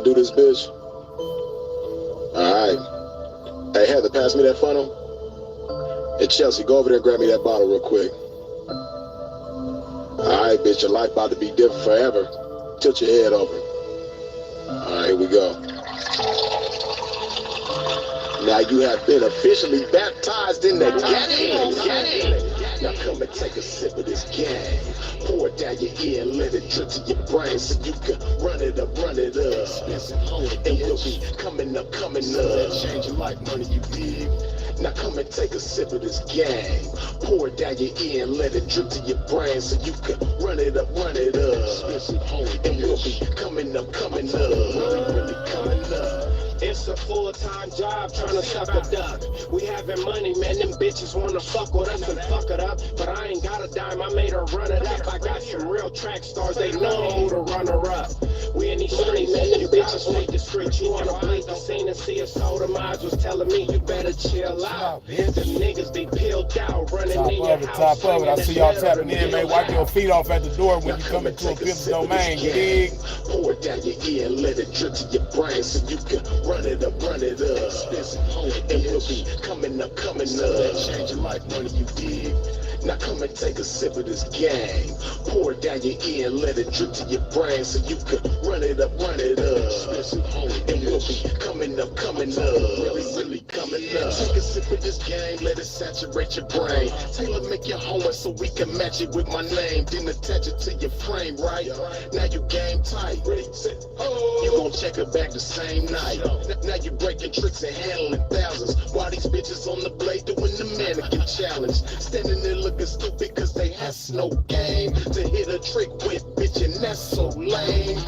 do this, bitch? Alright. Hey, Heather, pass me that funnel. Hey, Chelsea, go over there and grab me that bottle real quick. Alright, bitch, your life about to be different forever. Tilt your head over. Alright, here we go. Now you have been officially baptized in the game. Now come and take a sip of this game. Pour it down your ear and let it drip to your brain so you can run it up. And we'll be coming up. Change your life, money, you dig? Now come and take a sip of this game. Pour it down your ear and let it drip to your brain so you can run it up. And we'll be coming up. Really coming up. It's a full-time job trying to suck a duck. We having money, man, them bitches wanna fuck with us and fuck it up. But I ain't got a dime, I made her run it up. I got some real track stars, they know who to run her up. We in these streets, man, them bitches stay discreet. You wanna blaze the scene and see a soda, Miles was telling me you better chill out. The niggas be peeled out, running in your house. Top of it. I see y'all tapping in, man. Wipe your feet off at the door when you come into a pimp's domain, you dig? Pour it down your ear and let it drip to your brain so you can run it up. And we'll be coming up. Change your life, money, you dig? Now come and take a sip of this game. Pour it down your ear and let it drip to your brain so you can run it up. And we'll be coming up. Really coming up. Take a sip of this game, let it saturate your brain. Taylor, make your homework so we can match it with my name. Then attach it to your frame, right? Now you game tight. You gon' check her back the same night. Now you breaking tricks and handling thousands. While these bitches on the blade doing the mannequin challenge. Standing there looking stupid cause they has no game to hit a trick with, bitch, and that's so lame.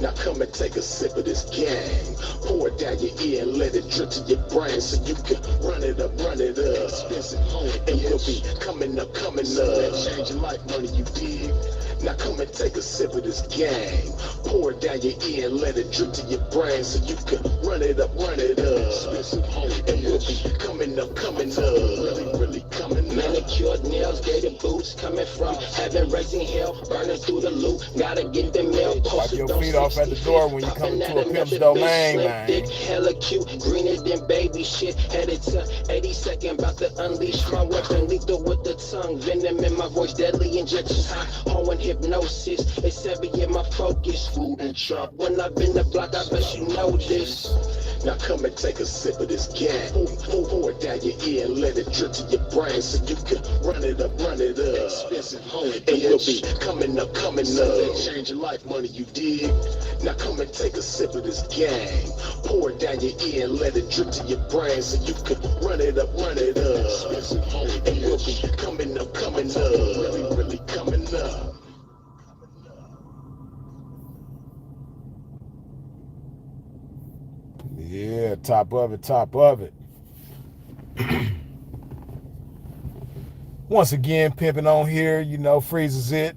Now come and take a sip of this game. Pour it down your ear and let it drip to your brain so you can run it up. And we'll be coming up. Change your life, money, you dig? Now come and take a sip of this game. Pour it down your ear and let it drip to your brain so you can run it up. And we'll be coming up. Really coming up. Manicured nails, gated boots, coming from heaven, raising hell, burning through the loot. Gotta get the mail. Wipe your feet off at the door when you come into a pimp's domain, man. Thick, hella cute, greener than baby shit. Headed to 82nd, about to unleash my weapon. Lethal with the tongue, venom in my voice, deadly injections, high, hoe and hypnosis. It's heavy in my focus, food and chop. When I've been the block, I bet you know this. Now come and take a sip of this game. Pour it down your ear and let it drip to your brain so you can run it up. And we'll be coming up. Change your life, money, you dig? Now come and take a sip of this game. Pour it down your ear and let it drip to your brain so you can run it up. And we'll be coming up. Really coming up. Yeah, top of it. Once again, pimping on here, you know, freezes it.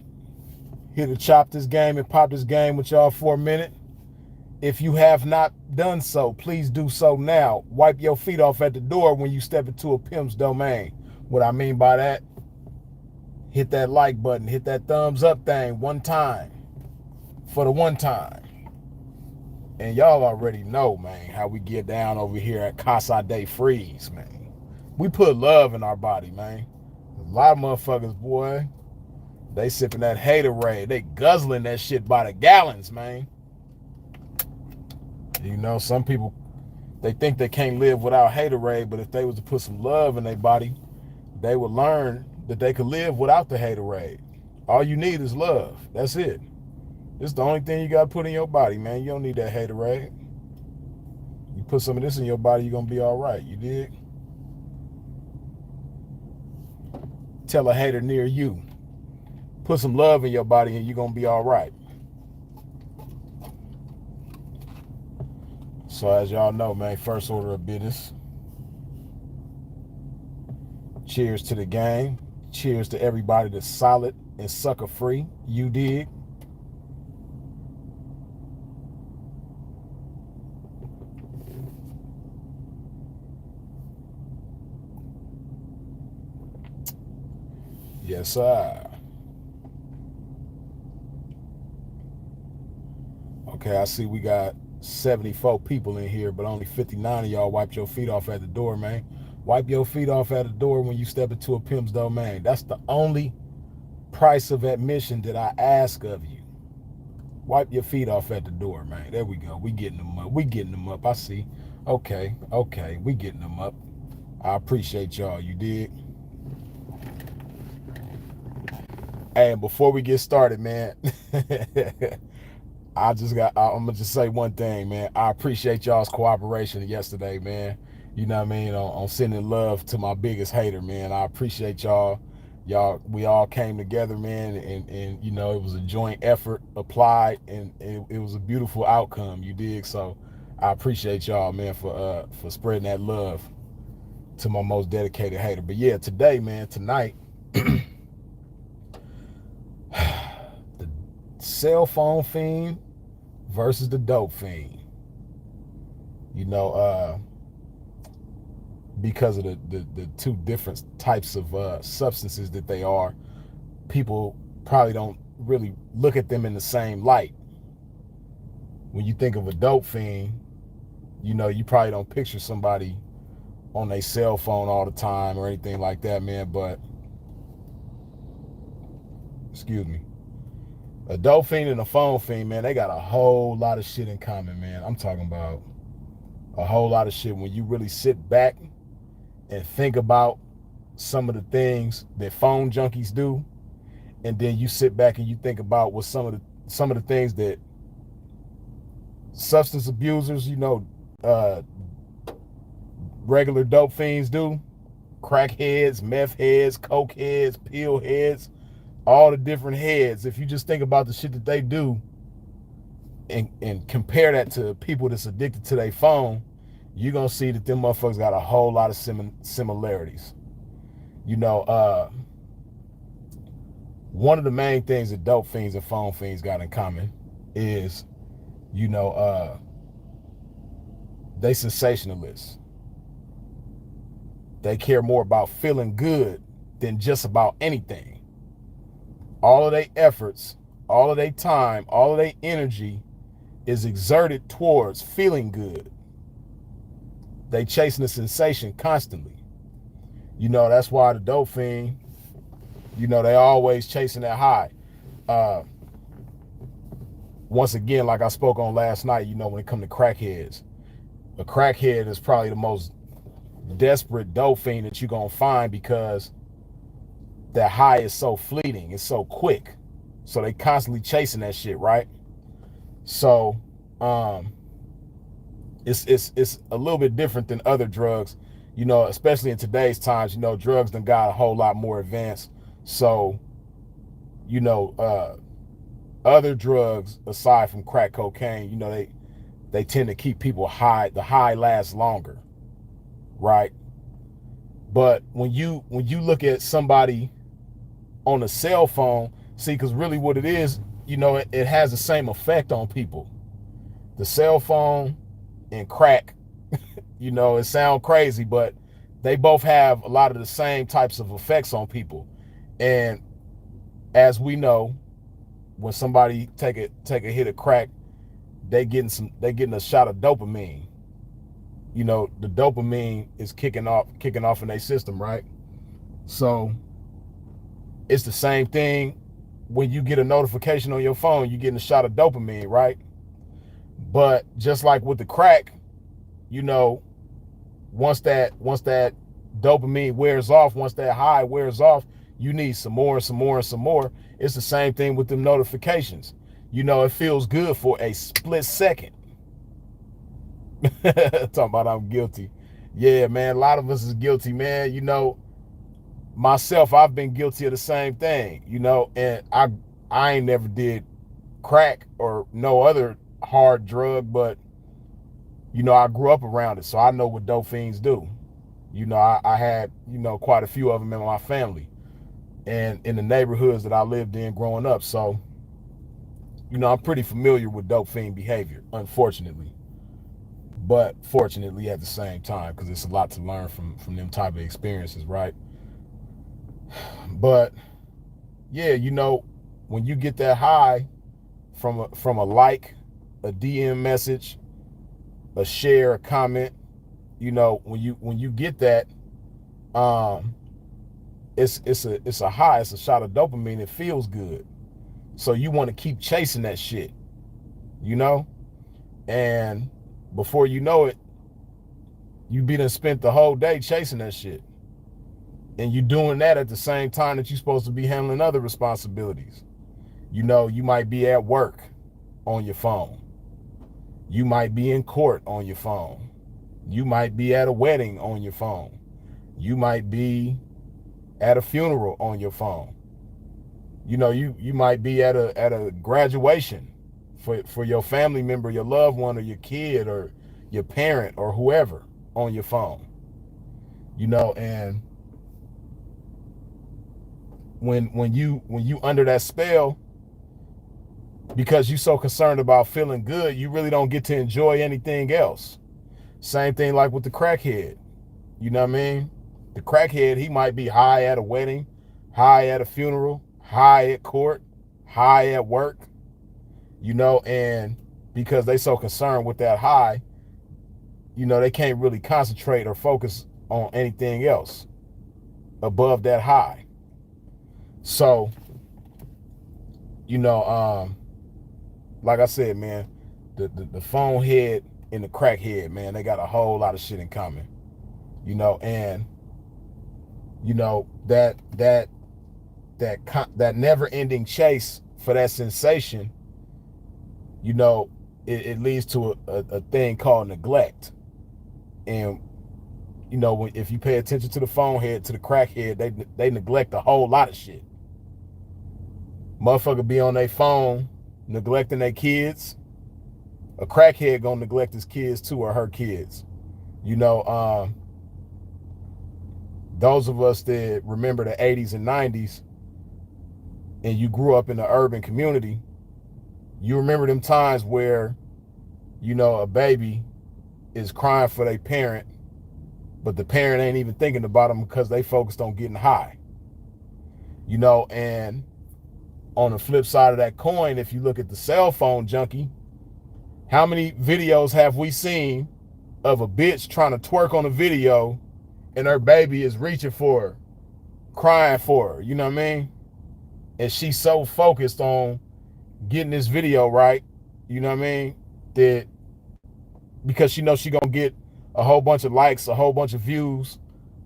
Here to chop this game and pop this game with y'all for a minute. If you have not done so, please do so now. Wipe your feet off at the door when you step into a pimp's domain. What I mean by that, hit that like button, hit that thumbs up thing one time for the one time. And y'all already know, man, how we get down over here at Casa de Freeze, man. We put love in our body, man. A lot of motherfuckers, boy, they sipping that haterade. They guzzling that shit by the gallons, man. You know, some people, they think they can't live without haterade, but if they was to put some love in their body, they would learn that they could live without the haterade. All you need is love. That's it. This is the only thing you got to put in your body, man. You don't need that haterade. You put some of this in your body, you're going to be all right. You dig? Tell a hater near you. Put some love in your body and you're going to be all right. So as y'all know, man, first order of business. Cheers to the game. Cheers to everybody that's solid and sucker free. You dig? Yes, sir. Okay, I see we got 74 people in here, but only 59 of y'all wiped your feet off at the door, man. Wipe your feet off at the door when you step into a pimp's domain. That's the only price of admission that I ask of you. Wipe your feet off at the door, man. There we go. We getting them up. We getting them up. I see. Okay. We getting them up. I appreciate y'all. You dig? And before we get started, man, I'm gonna just say one thing, man. I appreciate y'all's cooperation yesterday, man. You know what I mean? On sending love to my biggest hater, man. I appreciate y'all. We all came together, man, and you know, it was a joint effort applied, and it was a beautiful outcome. You dig? So I appreciate y'all, man, for spreading that love to my most dedicated hater. But yeah, tonight, the cell phone fiend versus the dope fiend. You know, because of the two different types of substances that they are, people probably don't really look at them in the same light. When you think of a dope fiend, you know, you probably don't picture somebody on their cell phone all the time or anything like that, man. But, excuse me, a dope fiend and a phone fiend, man, they got a whole lot of shit in common, man. I'm talking about a whole lot of shit. When you really sit back and think about some of the things that phone junkies do, and then you sit back and you think about what some of the things that substance abusers, you know, regular dope fiends do, crack heads, meth heads, coke heads, pill heads, all the different heads. If you just think about the shit that they do and compare that to people that's addicted to their phone, you're gonna see that them motherfuckers got a whole lot of similarities. You know, one of the main things that dope fiends and phone fiends got in common is, you know, they sensationalists. They care more about feeling good than just about anything. All of their efforts, all of their time, all of their energy is exerted towards feeling good. They chasing the sensation constantly. You know, that's why the dope fiend, you know, they always chasing that high. Once again, like I spoke on last night, you know, when it comes to crackheads, a crackhead is probably the most desperate dope fiend that you're going to find, because that high is so fleeting. It's so quick. So they constantly chasing that shit, right? So, it's a little bit different than other drugs, you know, especially in today's times. You know, drugs done got a whole lot more advanced. So, you know, other drugs aside from crack cocaine, you know, they tend to keep people high. The high lasts longer, right? But when you look at somebody on a cell phone, see, because really what it is, you know, it has the same effect on people. The cell phone and crack, you know, it sounds crazy, but they both have a lot of the same types of effects on people. And as we know, when somebody take a hit of crack, they getting a shot of dopamine. You know, the dopamine is kicking off in their system, right? So it's the same thing when you get a notification on your phone, you're getting a shot of dopamine, right? But just like with the crack, you know, once that dopamine wears off, once that high wears off, you need some more and some more and some more. It's the same thing with them notifications. You know, it feels good for a split second. Talking about I'm guilty. Yeah, man, a lot of us is guilty, man. You know, myself, I've been guilty of the same thing, you know, and I ain't never did crack or no other hard drug, but, you know, I grew up around it, so I know what dope fiends do. You know, I had, you know, quite a few of them in my family and in the neighborhoods that I lived in growing up. So, you know, I'm pretty familiar with dope fiend behavior, unfortunately, but fortunately at the same time, because it's a lot to learn from them type of experiences, right? But yeah, you know, when you get that high from a like, a DM message, a share, a comment. You know, when you get that, it's a high, it's a shot of dopamine. It feels good, so you want to keep chasing that shit, you know. And before you know it, you be done spent the whole day chasing that shit, and you doing that at the same time that you're supposed to be handling other responsibilities. You know, you might be at work on your phone. You might be in court on your phone. You might be at a wedding on your phone. You might be at a funeral on your phone. You know, you might be at a graduation for your family member, your loved one, or your kid, or your parent, or whoever, on your phone. You know, and when you under that spell, because you're so concerned about feeling good, you really don't get to enjoy anything else. Same thing like with the crackhead. You know what I mean? The crackhead, he might be high at a wedding, high at a funeral, high at court, high at work, you know, and because they so concerned with that high, you know, they can't really concentrate or focus on anything else above that high. So, you know, like I said, man, the phone head and the crackhead, man, they got a whole lot of shit in common, you know, and you know that never-ending chase for that sensation, you know, it leads to a thing called neglect. And you know, if you pay attention to the phone head, to the crackhead, they neglect a whole lot of shit. Motherfucker be on their phone neglecting their kids. A crackhead gonna neglect his kids too, or her kids. You know, those of us that remember the 80s and 90s, and you grew up in the urban community, you remember them times where, you know, a baby is crying for their parent, but the parent ain't even thinking about them because they focused on getting high. You know, and on the flip side of that coin, if you look at the cell phone junkie, how many videos have we seen of a bitch trying to twerk on a video and her baby is reaching for her, crying for her, you know what I mean? And she's so focused on getting this video right, you know what I mean, that because she knows she gonna get a whole bunch of likes, a whole bunch of views,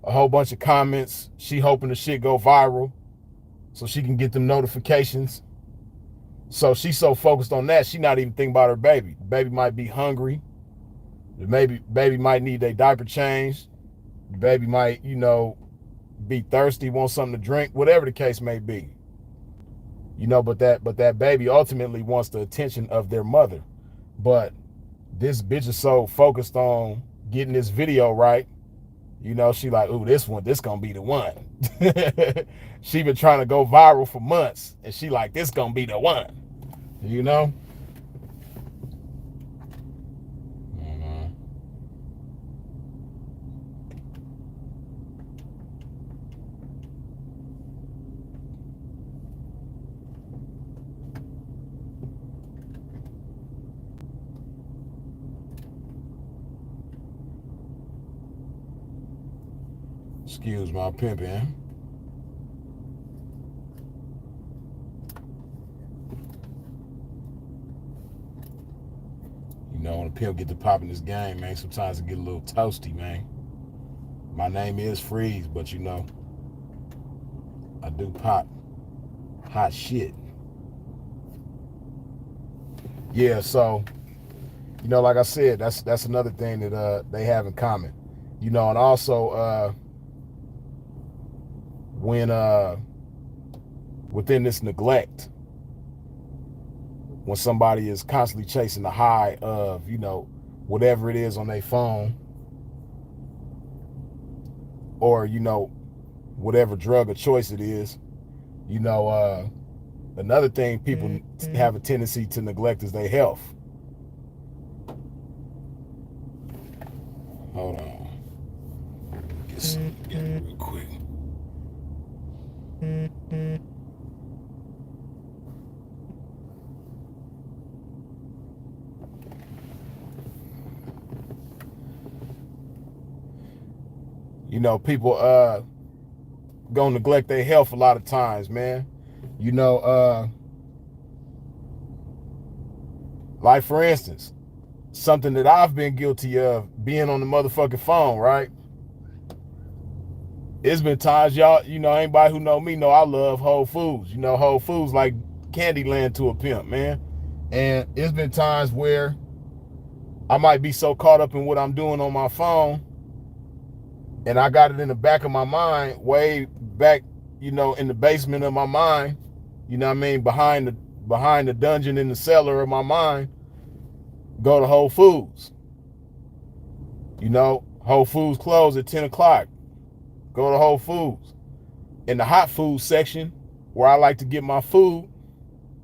a whole bunch of comments. She hoping the shit go viral so she can get them notifications. So she's so focused on that, she not even thinking about her baby. The baby might be hungry. The baby might need their diaper changed. The baby might, you know, be thirsty, want something to drink, whatever the case may be. You know, but that baby ultimately wants the attention of their mother. But this bitch is so focused on getting this video right. You know, she like, ooh, this gonna be the one. She been trying to go viral for months, and she like, this gonna be the one. You know? Excuse my pimping. You know, when a pimp get to popping this game, man, sometimes it get a little toasty, man. My name is Freeze, but you know, I do pop hot shit. Yeah, so, you know, like I said, that's another thing that they have in common. You know, and also when within this neglect, when somebody is constantly chasing the high of, you know, whatever it is on their phone, or, you know, whatever drug of choice it is, you know, another thing people have a tendency to neglect is their health. Hold on. Get something together real quick. People gonna neglect their health a lot of times, man. You know, like for instance, something that I've been guilty of, being on the motherfucking phone, right? It's been times, y'all, anybody who know me know I love Whole Foods. Whole Foods like Candyland to a pimp, man. And it's been times where I might be so caught up in what I'm doing on my phone, and I got it in the back of my mind, way back, in the basement of my mind, behind the dungeon in the cellar of my mind, go to Whole Foods. Whole Foods closed at 10 o'clock. Go to Whole Foods. In the hot food section, where I like to get my food,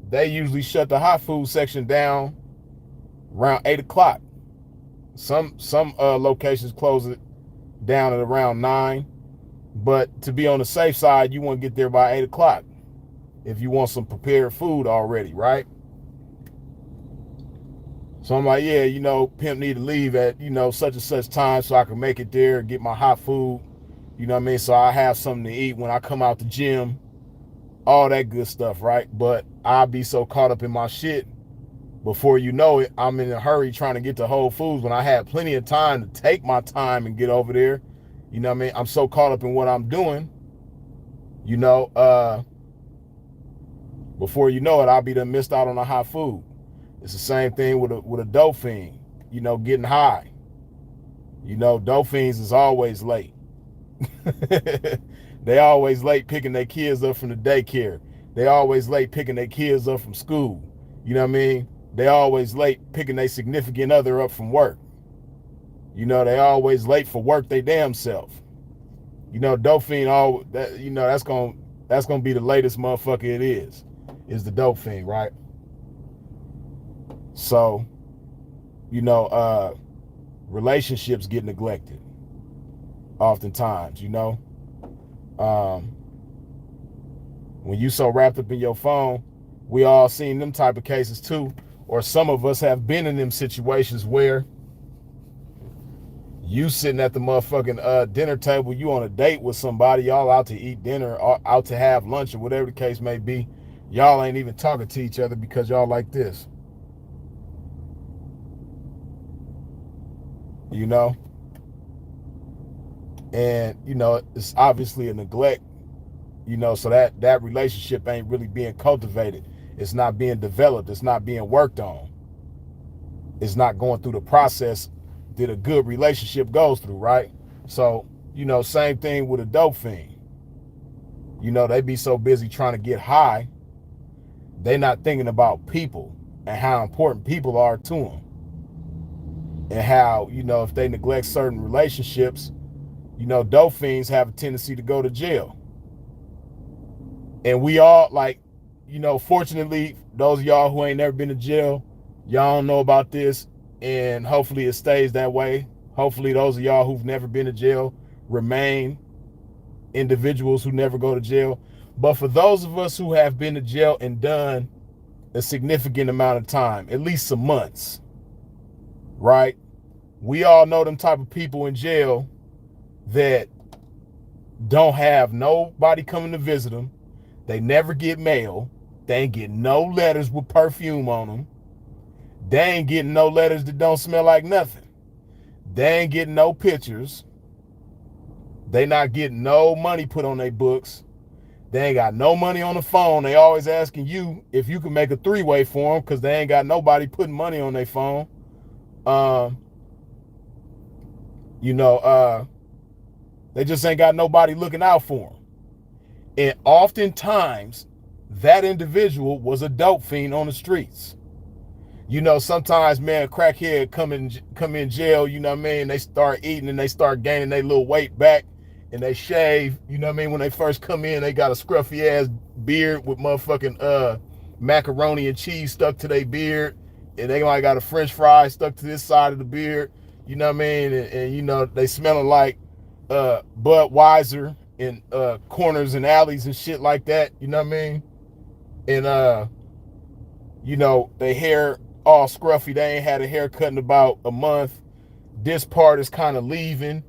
they usually shut the hot food section down around 8 o'clock. Some locations close it down at around 9. But to be on the safe side, you want to get there by 8 o'clock if you want some prepared food already, right? So I'm like, yeah, pimp need to leave at, such and such time so I can make it there, get my hot food, so I have something to eat when I come out the gym, all that good stuff, right? But I'll be so caught up in my shit, before you know it, I'm in a hurry trying to get to Whole Foods when I had plenty of time to take my time and get over there. I'm so caught up in what I'm doing, before you know it, I'll be done missed out on the hot food. It's the same thing with a dope fiend, getting high. Dope fiends is always late. They always late picking their kids up from the daycare. They always late picking their kids up from school. They always late picking their significant other up from work. They always late for work they damn self. Dope fiend, that's gonna be the latest motherfucker it is the dope fiend, right? So, relationships get neglected oftentimes, when you so wrapped up in your phone, we all seen them type of cases too, or some of us have been in them situations where you sitting at the motherfucking dinner table, you on a date with somebody, y'all out to eat dinner, or out to have lunch, or whatever the case may be. Y'all ain't even talking to each other because y'all like this. And it's obviously a neglect, so that relationship ain't really being cultivated. It's not being developed. It's not being worked on. It's not going through the process that a good relationship goes through, right? So, same thing with a dope fiend. They be so busy trying to get high, they not thinking about people and how important people are to them. And how, if they neglect certain relationships, dope fiends have a tendency to go to jail. And we all, fortunately, those of y'all who ain't never been to jail, y'all don't know about this, and hopefully it stays that way. Hopefully those of y'all who've never been to jail remain individuals who never go to jail. But for those of us who have been to jail and done a significant amount of time, at least some months, right? We all know them type of people in jail that don't have nobody coming to visit them. They never get mail. They ain't getting no letters with perfume on them. They ain't getting no letters that don't smell like nothing. They ain't getting no pictures. They not getting no money put on their books. They ain't got no money on the phone. They always asking you if you can make a three-way for them because they ain't got nobody putting money on their phone. They just ain't got nobody looking out for them. And oftentimes, that individual was a dope fiend on the streets. Sometimes, man, a crackhead come in jail, they start eating and they start gaining their little weight back and they shave, when they first come in, they got a scruffy ass beard with motherfucking macaroni and cheese stuck to their beard, and they might got a french fry stuck to this side of the beard, and they smelling like Budweiser in corners and alleys and shit like that, and they hair all scruffy. They ain't had a haircut in about a month. This part is kind of leaving.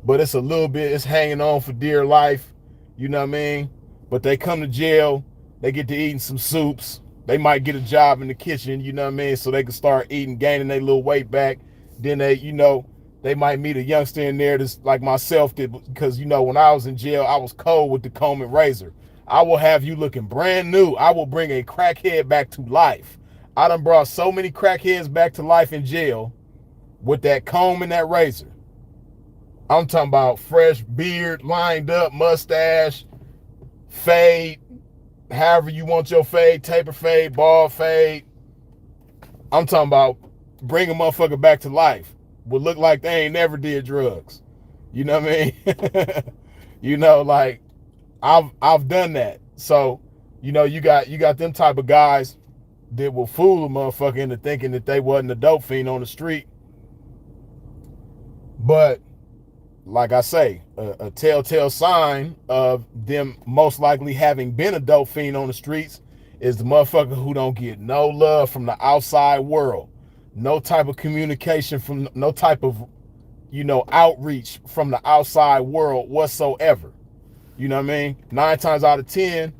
but it's a little bit, it's hanging on for dear life, you know what I mean? But they come to jail, they get to eating some soups, they might get a job in the kitchen, you know what I mean? So they can start eating, gaining their little weight back. Then they, you know, they might meet a youngster in there that's like myself did, because, you know, when I was in jail, I was cold with the comb and razor. I will have you looking brand new. I will bring a crackhead back to life. I done brought so many crackheads back to life in jail with that comb and that razor. I'm talking about fresh beard, lined up, mustache, fade, however you want your fade, taper fade, bald fade. I'm talking about bring a motherfucker back to life. Would look like they ain't never did drugs. You know what I mean? You know, like I've done that. So, you know, you got them type of guys that will fool a motherfucker into thinking that they wasn't a dope fiend on the street. But like I say, a telltale sign of them most likely having been a dope fiend on the streets is the motherfucker who don't get no love from the outside world, no type of communication from, no type of, you know, outreach from the outside world whatsoever. You know what I mean? 9 times out of 10,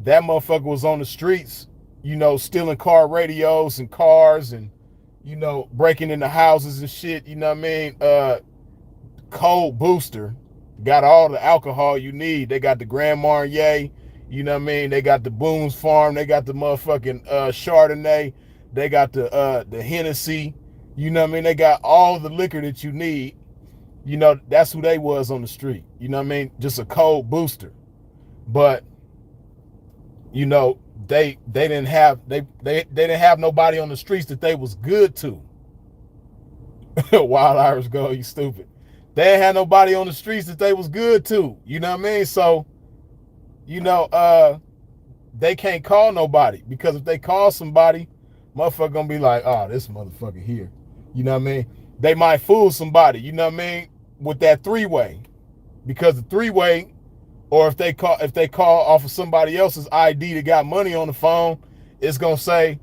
that motherfucker was on the streets, you know, stealing car radios and cars and, you know, breaking into houses and shit. You know what I mean? Cold Booster got all the alcohol you need. They got the Grand Marnier, you know what I mean? They got the Boone's Farm, they got the motherfucking Chardonnay, they got the Hennessy, you know what I mean? They got all the liquor that you need. You know, that's who they was on the street. You know what I mean? Just a cold booster. But, you know, they didn't have didn't have nobody on the streets that they was good to. Wild Irish Gold, you stupid. They ain't had nobody on the streets that they was good to. You know what I mean? So, you know, they can't call nobody, because if they call somebody, motherfucker gonna be like, oh, this motherfucker here. You know what I mean? They might fool somebody, you know what I mean, with that 3-way. Because the 3-way, or if they call off of somebody else's ID that got money on the phone, it's gonna say,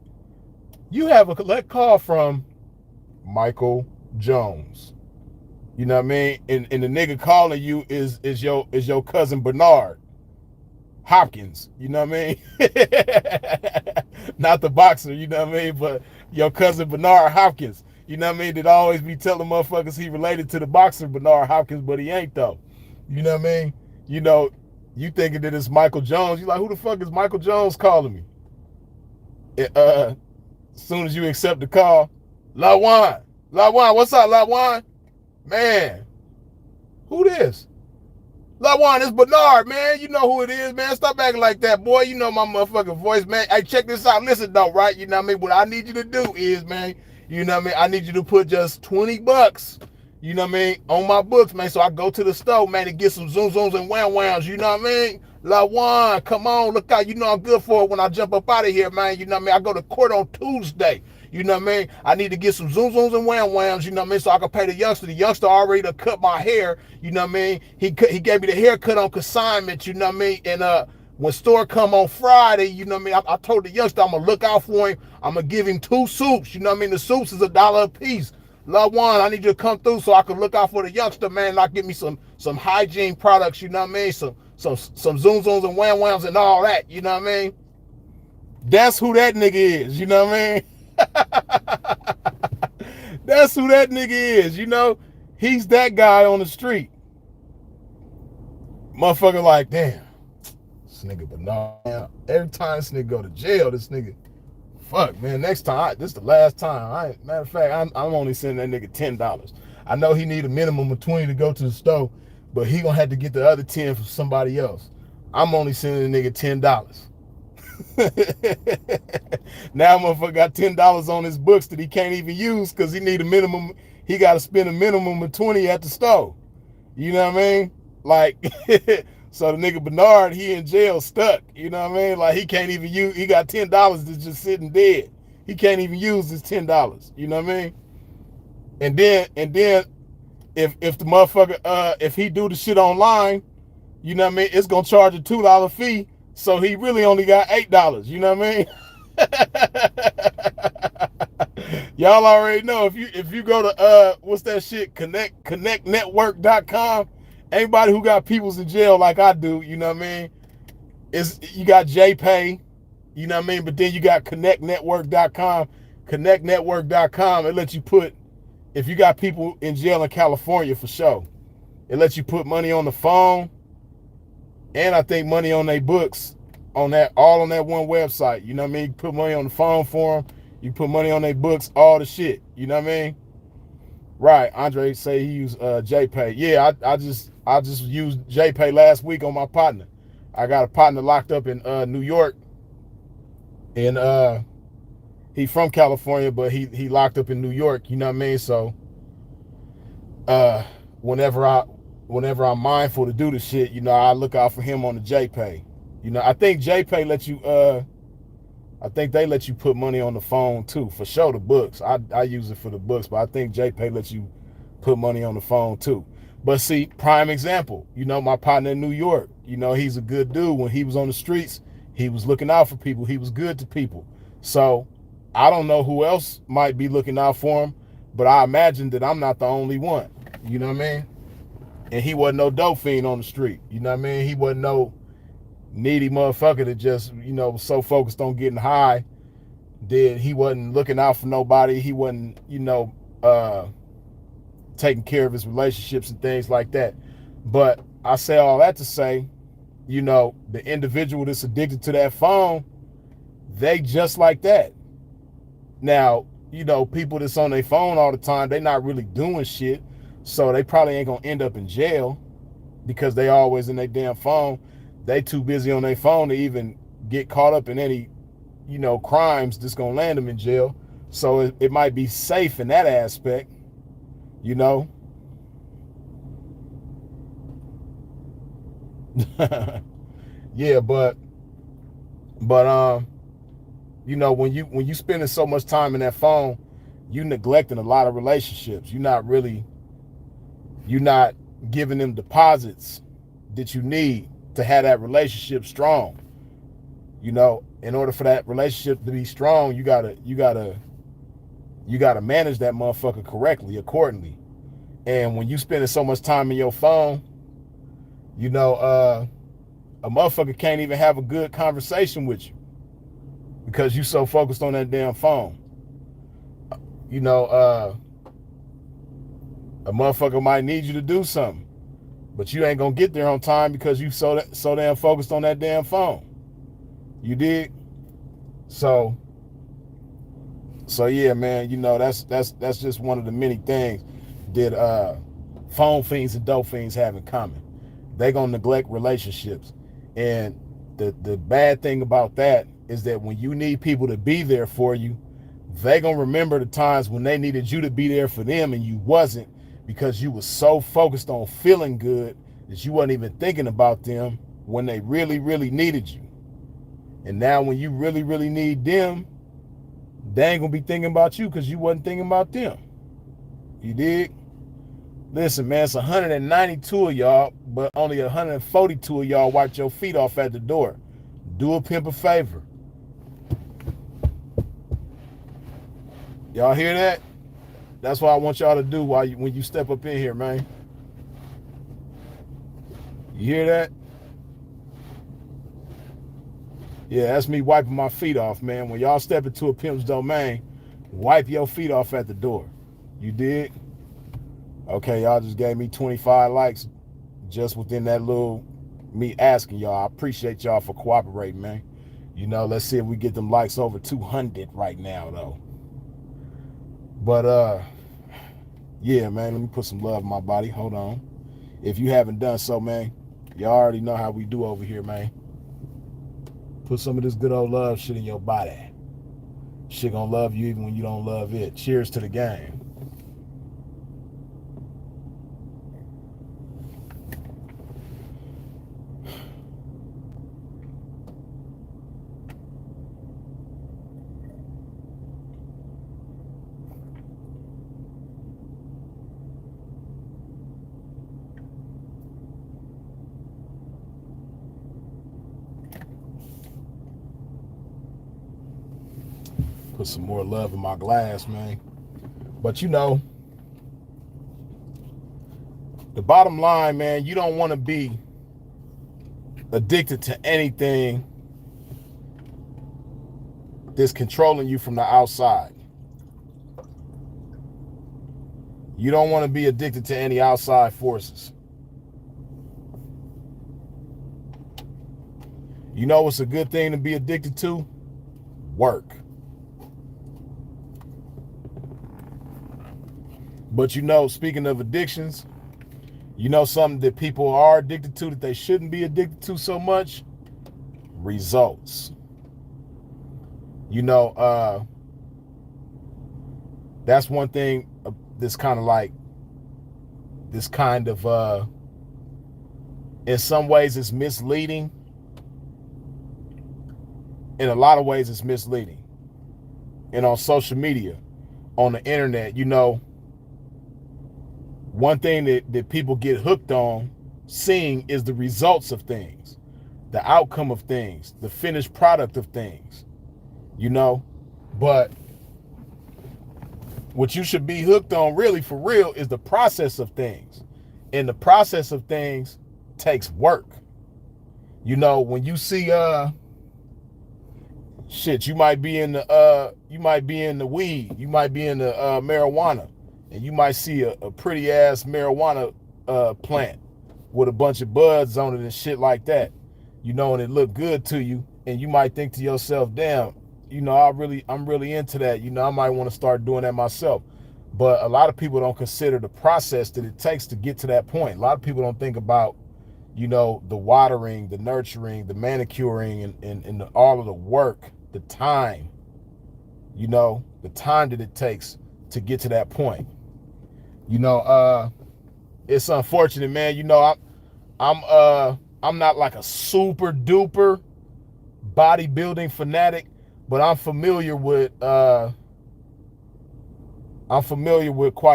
you have a collect call from Michael Jones. You know what I mean? And the nigga calling you is your cousin Bernard Hopkins. You know what I mean? Not the boxer, you know what I mean? But your cousin Bernard Hopkins. You know what I mean? That always be telling motherfuckers he related to the boxer Bernard Hopkins, but he ain't though. You know what I mean? You know, you thinking that it's Michael Jones. You like, who the fuck is Michael Jones calling me? As soon as you accept the call, LaJuan, what's up, LaJuan? Man, who this? LaJuan, it's Bernard, man. You know who it is, man. Stop acting like that, boy. You know my motherfucking voice, man. Hey, check this out. Listen, though, right? You know what I mean? What I need you to do is, man, you know what I mean? I need you to put just $20, you know what I mean, on my books, man. So I go to the store, man, and get some zoom zooms and wham whams, you know what I mean? LaJuan, come on, look out. You know I'm good for it when I jump up out of here, man. You know what I mean? I go to court on Tuesday. You know what I mean? I need to get some zoom zooms and wham whams, you know what I mean, so I can pay the youngster. The youngster already done cut my hair, you know what I mean? He gave me the haircut on consignment, you know what I mean? And when store come on Friday, you know what I mean, I told the youngster I'm going to look out for him. I'm going to give him 2 soups, you know what I mean? The soups is $1 a piece. LaJuan, I need you to come through so I can look out for the youngster, man. Like, get me some hygiene products, you know what I mean? Some zoom zooms and wham whams and all that, you know what I mean? That's who that nigga is, you know what I mean? That's who that nigga is, you know? He's that guy on the street. Motherfucker like, damn, this nigga Bernard. Every time this nigga go to jail, this nigga, fuck, man, next time, this is the last time. Matter of fact, I'm only sending that nigga $10. I know he need a minimum of 20 to go to the store, but he gonna have to get the other 10 from somebody else. I'm only sending the nigga $10. Now motherfucker got $10 on his books that he can't even use because he need a minimum. He got to spend a minimum of 20 at the store. You know what I mean? Like, so the nigga Bernard, he in jail stuck. You know what I mean? Like, he can't even use. He got $10 that's just sitting dead. He can't even use his $10. You know what I mean? And then if the motherfucker if he do the shit online, you know what I mean? It's gonna charge a $2 fee. So he really only got $8, you know what I mean? Y'all already know if you go to what's that shit, connectnetwork.com, anybody who got peoples in jail like I do, you know what I mean? Is you got JPay, you know what I mean? But then you got connectnetwork.com. Connectnetwork.com, it lets you put, if you got people in jail in California for sure, it lets you put money on the phone and I think money on their books on that, all on that one website. You know what I mean? You put money on the phone for them, you put money on their books, all the shit. You know what I mean? Right. Andre say he used JPay. Yeah, I just used JPay last week on my partner. I got a partner locked up in New York, and he from California, but he locked up in New York. You know what I mean? So uh, whenever I whenever I'm mindful to do the shit, you know, I look out for him on the JPay. You know, I think JPay lets you I think they let you put money on the phone too. For sure the books. I use it for the books, but I think JPay lets you put money on the phone too. But see, prime example, you know, my partner in New York, you know, he's a good dude. When he was on the streets, he was looking out for people. He was good to people. So I don't know who else might be looking out for him, but I imagine that I'm not the only one. You know what I mean? And he wasn't no dope fiend on the street. You know what I mean? He wasn't no needy motherfucker that just, you know, was so focused on getting high that he wasn't looking out for nobody. He wasn't, you know, taking care of his relationships and things like that. But I say all that to say, you know, the individual that's addicted to that phone, they just like that. Now, you know, people that's on their phone all the time, they not really doing shit. So they probably ain't gonna end up in jail because they always in their damn phone. They too busy on their phone to even get caught up in any, you know, crimes that's gonna land them in jail. So it might be safe in that aspect, you know. Yeah, but you know, when you spending so much time in that phone, you neglecting a lot of relationships. You're not giving them deposits that you need to have that relationship strong. You know, in order for that relationship to be strong, you gotta manage that motherfucker correctly, accordingly. And when you spending so much time in your phone, you know, a motherfucker can't even have a good conversation with you because you so focused on that damn phone. You know, a motherfucker might need you to do something, but you ain't gonna get there on time because you so damn focused on that damn phone. You dig? So yeah, man, you know, that's just one of the many things that phone fiends and dope fiends have in common. They gonna neglect relationships. And the bad thing about that is that when you need people to be there for you, they gonna remember the times when they needed you to be there for them and you wasn't, because you was so focused on feeling good that you wasn't even thinking about them when they really, really needed you. And now when you really, really need them, they ain't gonna be thinking about you because you wasn't thinking about them. You dig? Listen, man, it's 192 of y'all, but only 142 of y'all wiped your feet off at the door. Do a pimp a favor. Y'all hear that? That's what I want y'all to do when you step up in here, man. You hear that? Yeah, that's me wiping my feet off, man. When y'all step into a pimp's domain, wipe your feet off at the door. You did? Okay, y'all just gave me 25 likes just within that little me asking y'all. I appreciate y'all for cooperating, man. You know, let's see if we get them likes over 200 right now, though. But, yeah, man, let me put some love in my body. Hold on. If you haven't done so, man, y'all already know how we do over here, man. Put some of this good old love shit in your body. Shit gonna love you even when you don't love it. Cheers to the game. Put some more love in my glass, man. But you know, the bottom line, man, you don't want to be addicted to anything that's controlling you from the outside. You don't want to be addicted to any outside forces. You know what's a good thing to be addicted to? Work. But you know, speaking of addictions, you know something that people are addicted to that they shouldn't be addicted to so much? Results. You know, that's one thing that's kind of like, in some ways it's misleading. In a lot of ways it's misleading. And on social media, on the internet, you know, one thing that people get hooked on seeing is the results of things, the outcome of things, the finished product of things, you know. But what you should be hooked on really for real is the process of things. And the process of things takes work. You know, when you see shit, you might be in the weed, you might be in the marijuana, and you might see a pretty ass marijuana plant with a bunch of buds on it and shit like that, you know, and it look good to you, and you might think to yourself, damn, you know, I'm really into that, you know, I might want to start doing that myself. But a lot of people don't consider the process that it takes to get to that point. A lot of people don't think about, you know, the watering, the nurturing, the manicuring, and all of the work, the time, you know, the time that it takes to get to that point. You know, it's unfortunate, man. You know, I'm not like a super duper bodybuilding fanatic, but I'm familiar with quite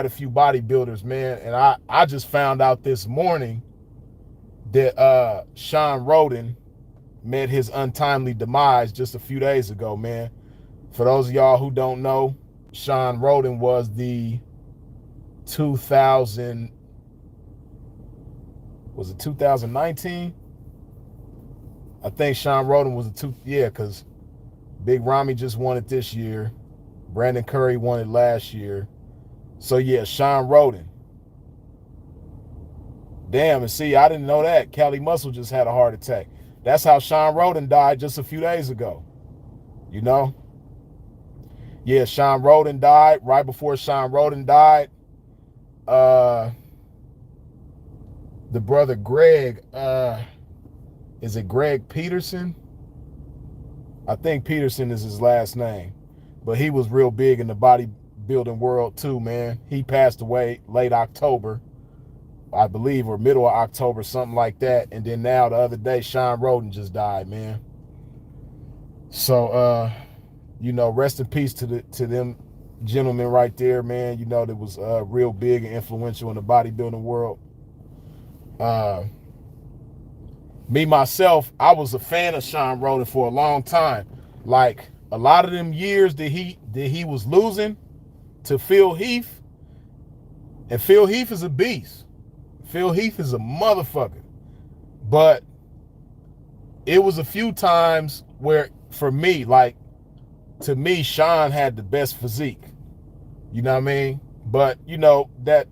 a few bodybuilders, man. And I just found out this morning that Sean Roden met his untimely demise just a few days ago, man. For those of y'all who don't know, Sean Roden was the 2019? I think Sean Roden was because Big Ramy just won it this year. Brandon Curry won it last year. So yeah, Sean Roden. Damn, and see, I didn't know that. Kelly Muscle just had a heart attack. That's how Sean Roden died just a few days ago. You know? Yeah, Sean Roden died. Right before Sean Roden died, the brother Greg, is it Greg Peterson? I think Peterson is his last name. But he was real big in the bodybuilding world too, man. He passed away late October, I believe, or middle of October, something like that. And then now the other day, Sean Roden just died, man. So, you know, rest in peace to them gentlemen right there, man. You know, that was real big and influential in the bodybuilding world. Me, myself, I was a fan of Sean Roden for a long time. Like, a lot of them years that he was losing to Phil Heath, and Phil Heath is a beast. Phil Heath is a motherfucker. But it was a few times where, for me, like, to me, Sean had the best physique. You know what I mean? But, you know, that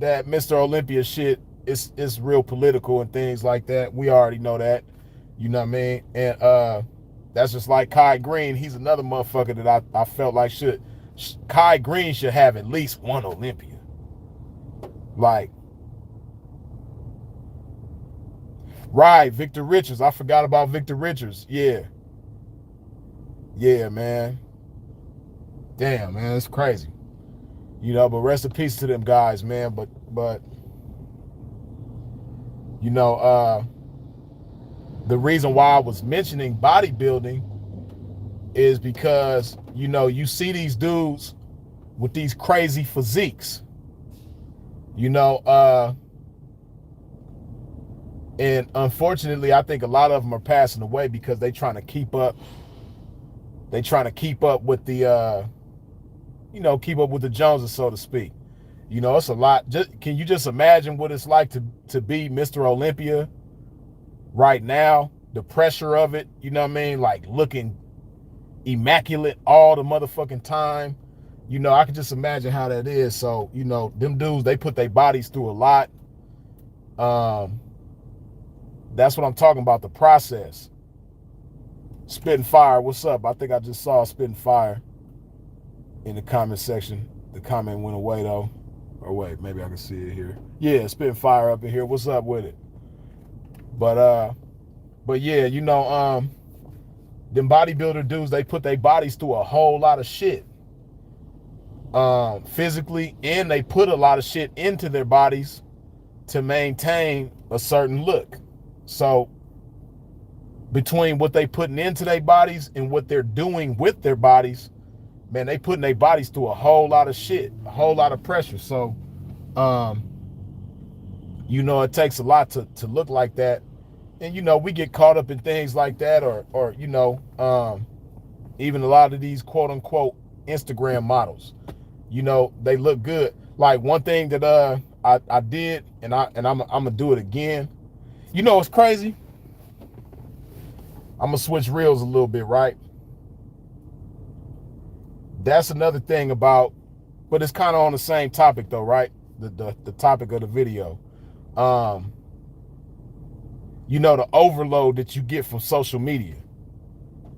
Mr. Olympia shit, it's real political and things like that. We already know that. You know what I mean? And that's just like Kai Green. He's another motherfucker that I felt like Kai Green should have at least one Olympia. Like, right, Victor Richards. I forgot about Victor Richards. Yeah. Yeah, man. Damn, man, it's crazy. You know, but rest in peace to them guys, man. But you know, the reason why I was mentioning bodybuilding is because, you know, you see these dudes with these crazy physiques, you know, and unfortunately, I think a lot of them are passing away because they trying to keep up with the keep up with the Joneses, so to speak. It's a lot. Can you just imagine what it's like to be Mr. Olympia right now? The pressure of it, you know what I mean? Like looking immaculate all the motherfucking time. I can just imagine how that is. So, them dudes, they put their bodies through a lot. That's what I'm talking about, the process. Spitting Fire, what's up? I think I just saw Spitting Fire in the comment section. The comment went away though. Or wait, maybe I can see it here. Yeah, Spitting Fire up in here. What's up with it? But yeah, them bodybuilder dudes, they put their bodies through a whole lot of shit. Physically, and they put a lot of shit into their bodies to maintain a certain look. So between what they putting into their bodies and what they're doing with their bodies, man, they putting their bodies through a whole lot of shit, a whole lot of pressure. So it takes a lot to look like that. And we get caught up in things like that, or even a lot of these quote unquote Instagram models. They look good. Like one thing that I did, and I'm gonna do it again. It's crazy. I'm gonna switch reels a little bit, right? That's another thing about, but it's kind of on the same topic though, right? The topic of the video. The overload that you get from social media.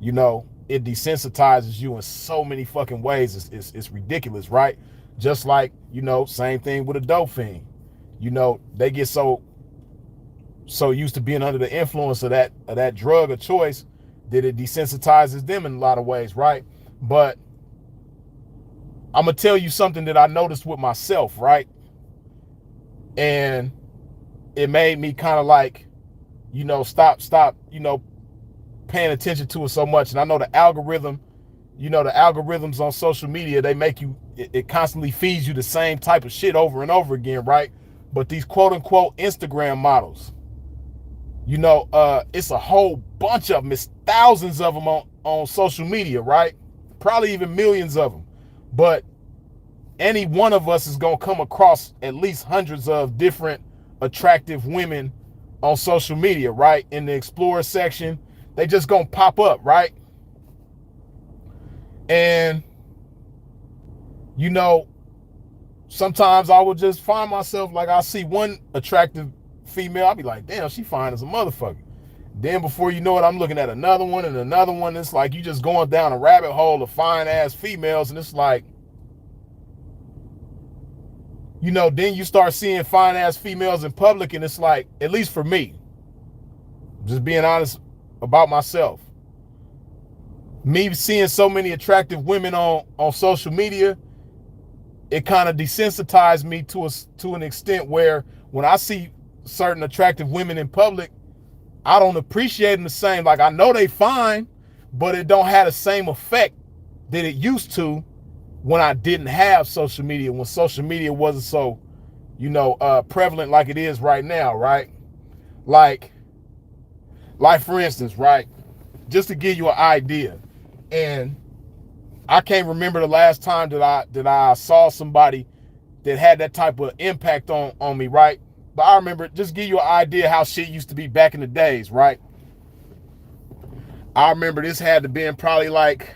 It desensitizes you in so many fucking ways. It's ridiculous, right? Just like, same thing with a dope fiend. They get so used to being under the influence of that drug of choice that it desensitizes them in a lot of ways, right? But I'm gonna tell you something that I noticed with myself, right? And it made me kind of like, stop, paying attention to it so much. And I know the algorithm, the algorithms on social media, they make you, it constantly feeds you the same type of shit over and over again, right? But these quote unquote Instagram models, it's a whole bunch of them. It's thousands of them on social media, right? Probably even millions of them. But any one of us is going to come across at least hundreds of different attractive women on social media, right? In the explore section, they just going to pop up, right? And, sometimes I will just find myself, like, I see one attractive female, I'll be like, damn, she fine as a motherfucker. Then before you know it, I'm looking at another one and another one. It's like you just going down a rabbit hole of fine ass females, and it's like, then you start seeing fine ass females in public, and it's like, at least for me, just being honest about myself, me seeing so many attractive women on social media, it kind of desensitized me to an extent where when I see certain attractive women in public, I don't appreciate them the same. Like, I know they fine, but it don't have the same effect that it used to when I didn't have social media, when social media wasn't so, prevalent like it is right now, right? Like for instance, right? Just to give you an idea, and I can't remember the last time that I saw somebody that had that type of impact on me, right? But I remember, just give you an idea how shit used to be back in the days, right? I remember this had to been probably like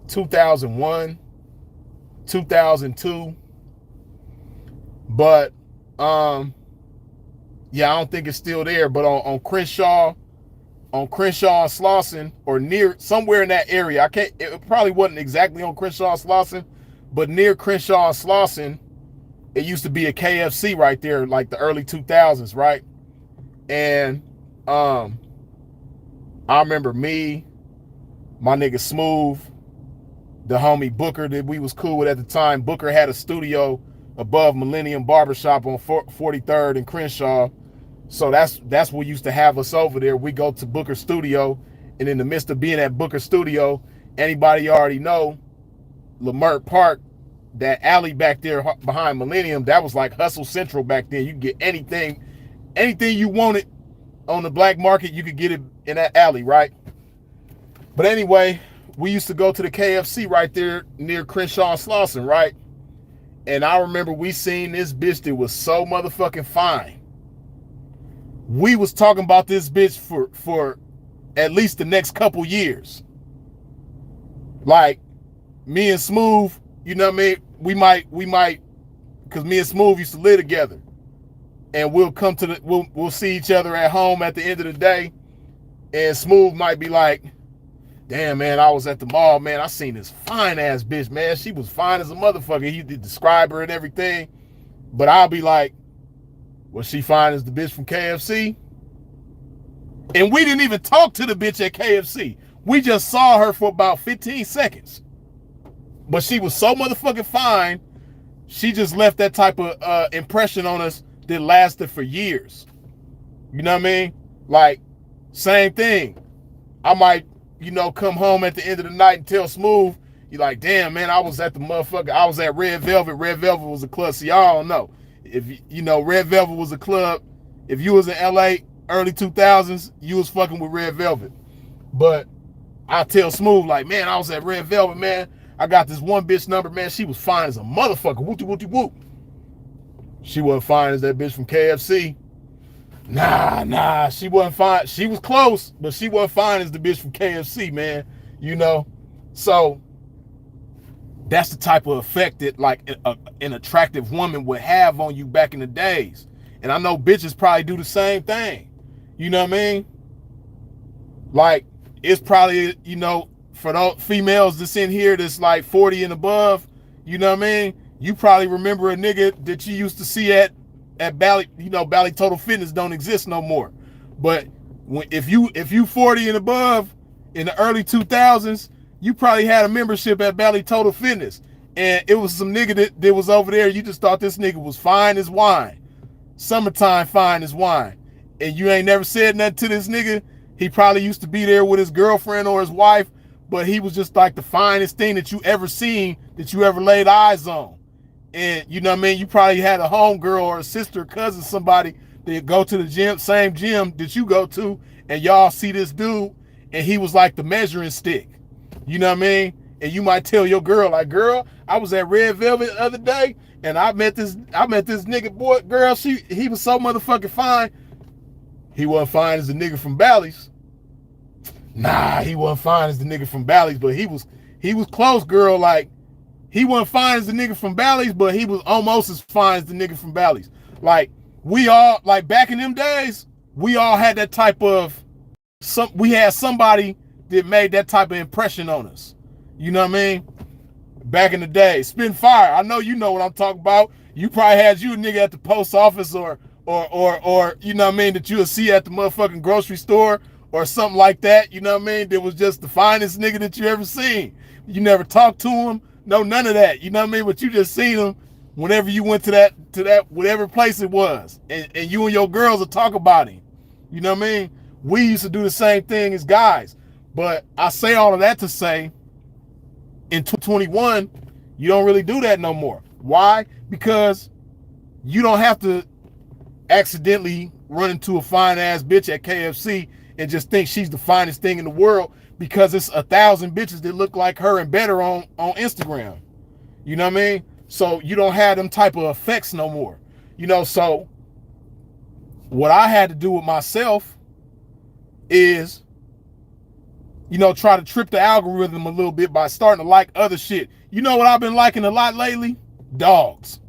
2001, 2002. But yeah, I don't think it's still there. But on Crenshaw and Slauson, or near somewhere in that area, it probably wasn't exactly on Crenshaw and Slauson, but near Crenshaw and Slauson, it used to be a KFC right there, like the early 2000s, right? And I remember me, my nigga Smooth, the homie Booker that we was cool with at the time. Booker had a studio above Millennium Barbershop on 43rd and Crenshaw. So that's what used to have us over there. We go to Booker's studio, and in the midst of being at Booker's studio, anybody you already know, Lamert Park, that alley back there behind Millennium, that was like Hustle Central back then. You could get anything you wanted on the black market, you could get it in that alley, right? But anyway, we used to go to the KFC right there near Crenshaw and Slauson, right? And I remember we seen this bitch that was so motherfucking fine. We was talking about this bitch for at least the next couple years. Like, me and Smooth, you know what I mean? We might, because me and Smooth used to live together. And we'll see each other at home at the end of the day. And Smooth might be like, damn, man, I was at the mall, man. I seen this fine ass bitch, man. She was fine as a motherfucker. He did describe her and everything. But I'll be like, was she fine as the bitch from KFC? And we didn't even talk to the bitch at KFC. We just saw her for about 15 seconds. But she was so motherfucking fine, she just left that type of impression on us that lasted for years. You know what I mean? Like, same thing. I might, come home at the end of the night and tell Smooth, you're like, damn, man, I was at the motherfucker. I was at Red Velvet. Red Velvet was a club. So y'all don't know. If, Red Velvet was a club. If you was in LA early 2000s, you was fucking with Red Velvet. But I tell Smooth, like, man, I was at Red Velvet, man. I got this one bitch number, man. She was fine as a motherfucker. Whoop-de-whoop-de-whoop. She wasn't fine as that bitch from KFC. Nah, she wasn't fine. She was close, but she wasn't fine as the bitch from KFC, man. So that's the type of effect that like an attractive woman would have on you back in the days. And I know bitches probably do the same thing. You know what I mean? Like, it's probably, for those females that's in here that's like 40 and above, you know what I mean? You probably remember a nigga that you used to see at Bally, Bally Total Fitness don't exist no more. But if you 40 and above in the early 2000s, you probably had a membership at Bally Total Fitness. And it was some nigga that was over there. You just thought this nigga was fine as wine. Summertime fine as wine. And you ain't never said nothing to this nigga. He probably used to be there with his girlfriend or his wife, but he was just like the finest thing that you ever seen, that you ever laid eyes on. And you know what I mean? You probably had a homegirl or a sister, cousin, somebody that go to the gym, same gym that you go to, and y'all see this dude, and he was like the measuring stick. You know what I mean? And you might tell your girl, like, girl, I was at Red Velvet the other day, and I met this nigga, boy, girl, he was so motherfucking fine. He wasn't fine as the nigga from Bally's. Nah, he wasn't fine as the nigga from Bally's, but he was close, girl. Like, he wasn't fine as the nigga from Bally's, but he was almost as fine as the nigga from Bally's. Like, we all, like, back in them days, we all had that type of, we had somebody that made that type of impression on us. You know what I mean? Back in the day. Spin Fire, I know you know what I'm talking about. You probably had you a nigga at the post office or you know what I mean, that you would see at the motherfucking grocery store or something like that, you know what I mean, that was just the finest nigga that you ever seen. You never talked to him, no, none of that, you know what I mean, but you just seen him whenever you went to that whatever place it was, and you and your girls would talk about him, you know what I mean. We used to do the same thing as guys, but I say all of that to say, in 2021, you don't really do that no more. Why? Because you don't have to accidentally run into a fine ass bitch at KFC and just think she's the finest thing in the world because it's 1,000 bitches that look like her and better on Instagram. You know what I mean? So you don't have them type of effects no more. So what I had to do with myself is, try to trip the algorithm a little bit by starting to like other shit. You know what I've been liking a lot lately? Dogs.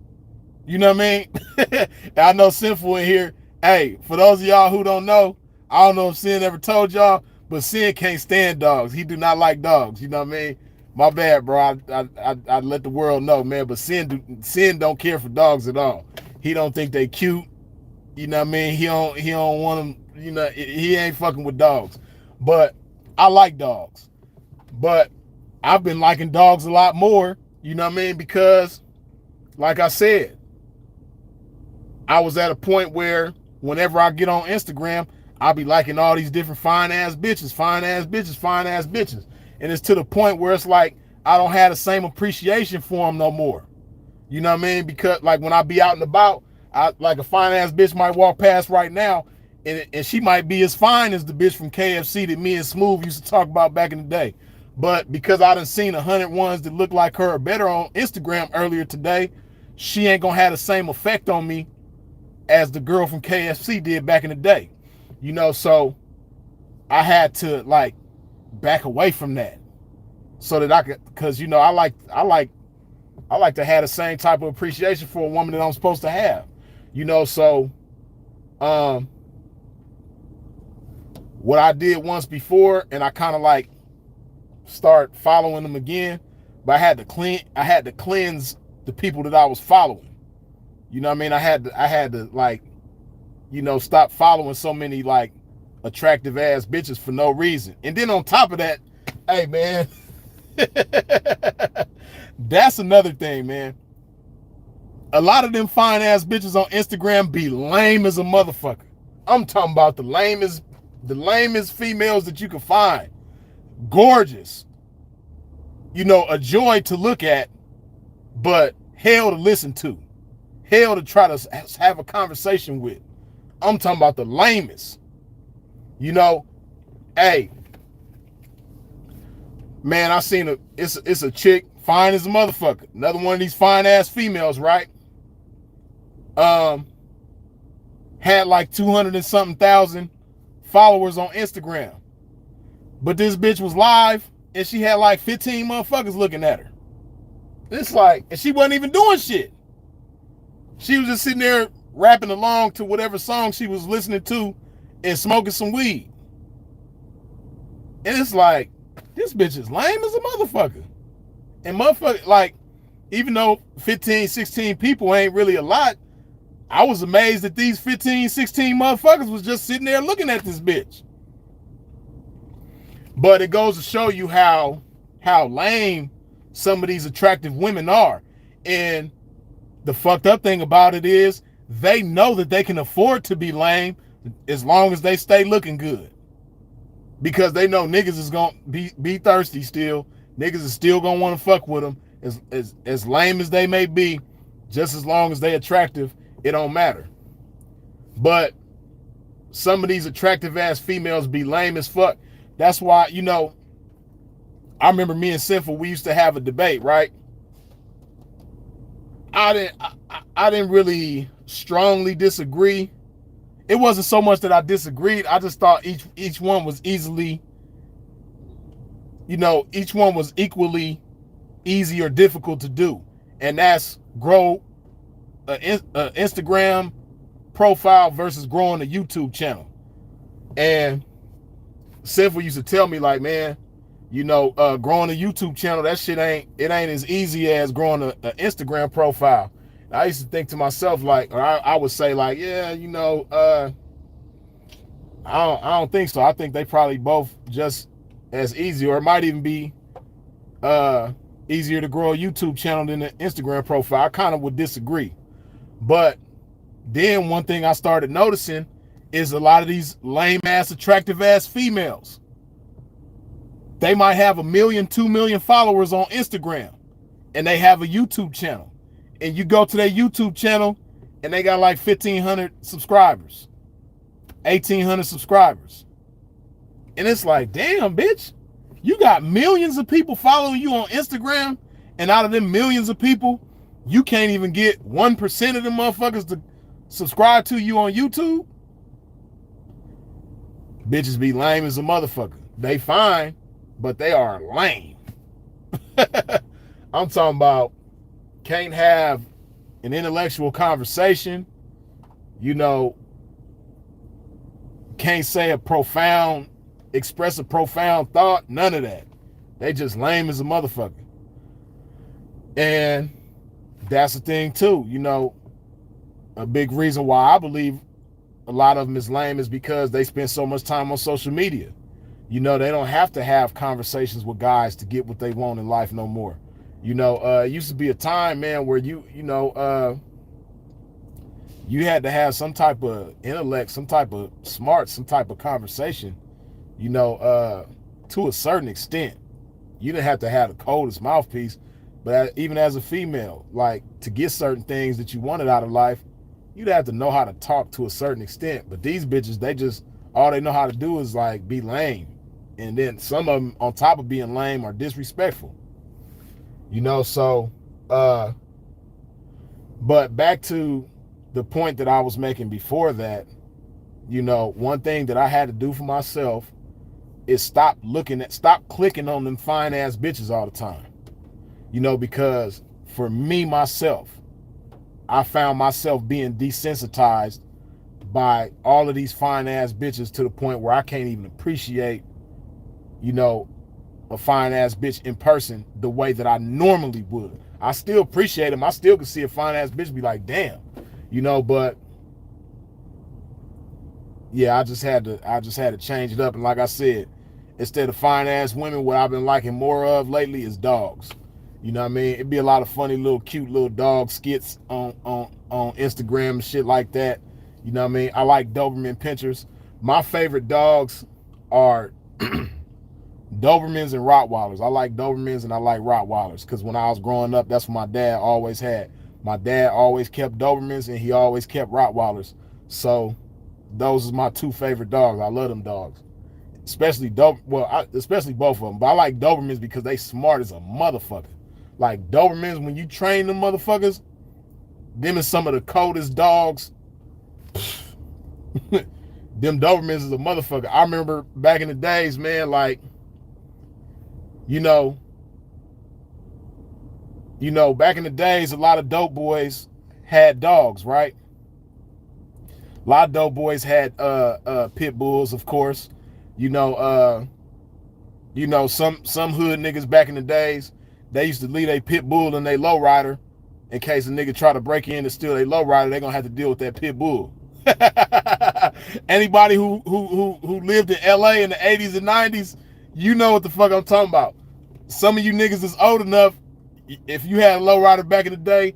You know what I mean? I know Sinful in here. Hey, for those of y'all who don't know, I don't know if Sin ever told y'all, but Sin can't stand dogs. He do not like dogs. You know what I mean? My bad, bro. I let the world know, man. But Sin don't care for dogs at all. He don't think they cute. You know what I mean? He don't want them. He ain't fucking with dogs. But I like dogs. But I've been liking dogs a lot more. You know what I mean? Because, like I said, I was at a point where whenever I get on Instagram, I'll be liking all these different fine ass bitches. And it's to the point where it's like, I don't have the same appreciation for them no more. You know what I mean? Because like when I be out and about, like a fine ass bitch might walk past right now and she might be as fine as the bitch from KFC that me and Smooth used to talk about back in the day. But because I done seen 100 ones that look like her or better on Instagram earlier today, she ain't gonna have the same effect on me as the girl from KFC did back in the day. You know, so I had to like back away from that so that I could, because you know, I like to have the same type of appreciation for a woman that I'm supposed to have. You know, so what I did once before, and I kind of like start following them again, but I had to cleanse the people that I was following. You know what I mean? I had to like, you know, stop following so many like attractive ass bitches for no reason. And then on top of that, hey man, that's another thing, man. A lot of them fine ass bitches on Instagram be lame as a motherfucker. I'm talking about the lamest females that you can find. Gorgeous. You know, a joy to look at, but hell to listen to. Hell to try to have a conversation with. I'm talking about the lamest. You know, hey, man, I seen it's a chick, fine as a motherfucker. Another one of these fine ass females, right? Had like 200 and something thousand followers on Instagram. But this bitch was live and she had like 15 motherfuckers looking at her. It's like, and she wasn't even doing shit. She was just sitting there rapping along to whatever song she was listening to and smoking some weed. And it's like, this bitch is lame as a motherfucker. And motherfucker, like, even though 15, 16 people ain't really a lot, I was amazed that these 15, 16 motherfuckers was just sitting there looking at this bitch. But it goes to show you how lame some of these attractive women are. And the fucked up thing about it is they know that they can afford to be lame as long as they stay looking good. Because they know niggas is gonna be thirsty still. Niggas is still gonna want to fuck with them as lame as they may be. Just as long as they attractive, it don't matter. But some of these attractive ass females be lame as fuck. That's why, you know, I remember me and Sinful, we used to have a debate, right? I didn't really strongly disagree. It wasn't so much that I disagreed. I just thought each one was easily, you know, each one was equally easy or difficult to do. And that's grow an Instagram profile versus growing a YouTube channel. And Sinful used to tell me, like, man, you know, growing a YouTube channel, that shit ain't as easy as growing an Instagram profile. And I used to think to myself, like, or I would say, like, yeah, you know, I don't think so. I think they probably both just as easy, or it might even be easier to grow a YouTube channel than an Instagram profile. I kind of would disagree. But then one thing I started noticing is a lot of these lame ass, attractive ass females. They might have 1 million, 2 million followers on Instagram, and they have a YouTube channel. And you go to their YouTube channel, and they got like 1,500 subscribers, 1,800 subscribers. And it's like, damn, bitch, you got millions of people following you on Instagram, and out of them millions of people, you can't even get 1% of them motherfuckers to subscribe to you on YouTube? Bitches be lame as a motherfucker. They fine, but they are lame. I'm talking about can't have an intellectual conversation, you know, can't say express a profound thought, none of that. They just lame as a motherfucker. And that's the thing too, you know, a big reason why I believe a lot of them is lame is because they spend so much time on social media. You know, they don't have to have conversations with guys to get what they want in life no more. You know, it used to be a time, man, where you had to have some type of intellect, some type of smart, some type of conversation, you know, to a certain extent. You didn't have to have the coldest mouthpiece, but even as a female, like, to get certain things that you wanted out of life, you'd have to know how to talk to a certain extent. But these bitches, all they know how to do is like be lame. And then some of them, on top of being lame, are disrespectful. So, but back to the point that I was making before that, one thing that I had to do for myself is stop clicking on them fine ass bitches all the time. Because for me, myself, I found myself being desensitized by all of these fine ass bitches to the point where I can't even appreciate, a fine ass bitch in person the way that I normally would. I still appreciate them. I still can see a fine ass bitch and be like, damn, but yeah, I just had to change it up. And like I said, instead of fine ass women, what I've been liking more of lately is dogs. You know what I mean? It'd be a lot of funny little cute little dog skits on Instagram and shit like that. You know what I mean? I like Doberman pinchers. My favorite dogs are Dobermans and Rottweilers. I like Dobermans and I like Rottweilers because when I was growing up, that's what my dad always had. My dad always kept Dobermans and he always kept Rottweilers. So those are my two favorite dogs. I love them dogs. Especially especially both of them. But I like Dobermans because they smart as a motherfucker. Like Dobermans, when you train them motherfuckers, them is some of the coldest dogs. Them Dobermans is a motherfucker. I remember back in the days, man, like, back in the days, a lot of dope boys had dogs, right? A lot of dope boys had pit bulls, of course. Some hood niggas back in the days, they used to leave a pit bull in their lowrider in case a nigga try to break in and steal their lowrider. They gonna have to deal with that pit bull. Anybody who lived in LA in the 80s and 90s, you know what the fuck I'm talking about. Some of you niggas is old enough. If you had a lowrider back in the day,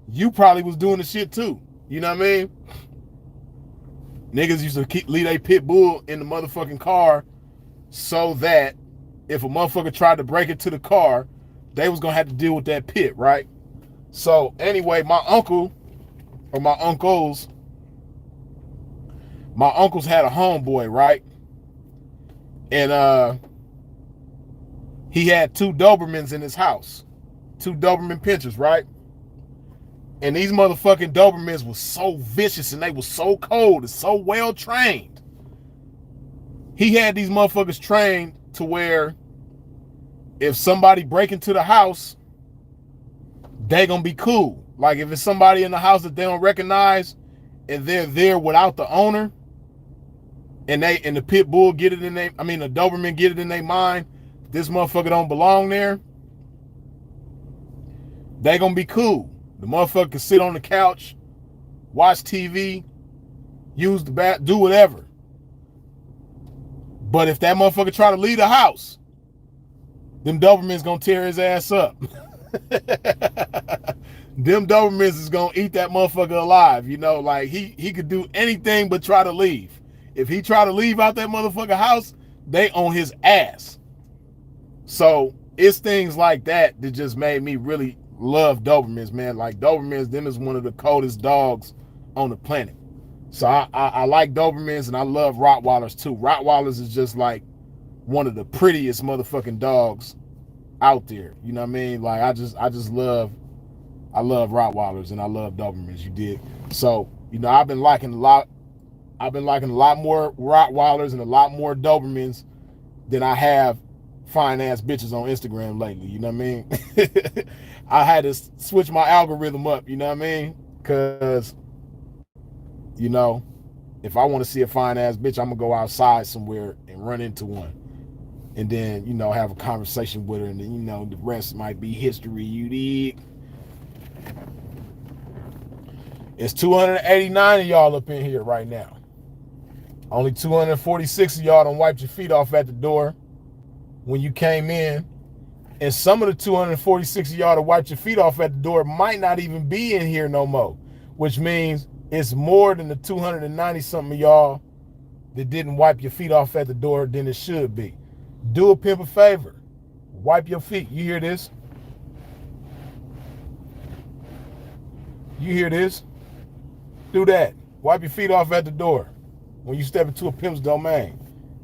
you probably was doing the shit too. You know what I mean? Niggas used to leave a pit bull in the motherfucking car so that if a motherfucker tried to break into the car, they was gonna have to deal with that pit, right? So anyway, my uncles had a homeboy, right? And he had two Dobermans in his house, two Doberman pinchers, right? And these motherfucking Dobermans was so vicious and they was so cold and so well trained. He had these motherfuckers trained to where if somebody break into the house, they gonna be cool. Like if it's somebody in the house that they don't recognize and they're there without the owner, and the pit bull the Doberman get it in their mind, this motherfucker don't belong there, they gonna be cool. The motherfucker can sit on the couch, watch TV, use the bath, do whatever. But if that motherfucker try to leave the house, them Dobermans gonna tear his ass up. Them Dobermans is gonna eat that motherfucker alive. Like he could do anything but try to leave. If he try to leave out that motherfucker house, they on his ass. So it's things like that that just made me really love Dobermans, man. Like Dobermans, them is one of the coldest dogs on the planet. So I like Dobermans and I love Rottweilers too. Rottweilers is just like one of the prettiest motherfucking dogs out there. You know what I mean? Like I love Rottweilers and I love Dobermans, you dig? So, I've been liking a lot more Rottweilers and a lot more Dobermans than I have fine ass bitches on Instagram lately, you know what I mean? I had to switch my algorithm up, you know what I mean? Cause, if I want to see a fine ass bitch, I'm gonna go outside somewhere and run into one. And then, have a conversation with her, and then, the rest might be history, you dig? It's 289 of y'all up in here right now. Only 246 of y'all done wiped your feet off at the door when you came in. And some of the 246 of y'all that wiped your feet off at the door might not even be in here no more, which means it's more than the 290 something of y'all that didn't wipe your feet off at the door than it should be. Do a pimp a favor. Wipe your feet. You hear this? You hear this? Do that. Wipe your feet off at the door when you step into a pimp's domain.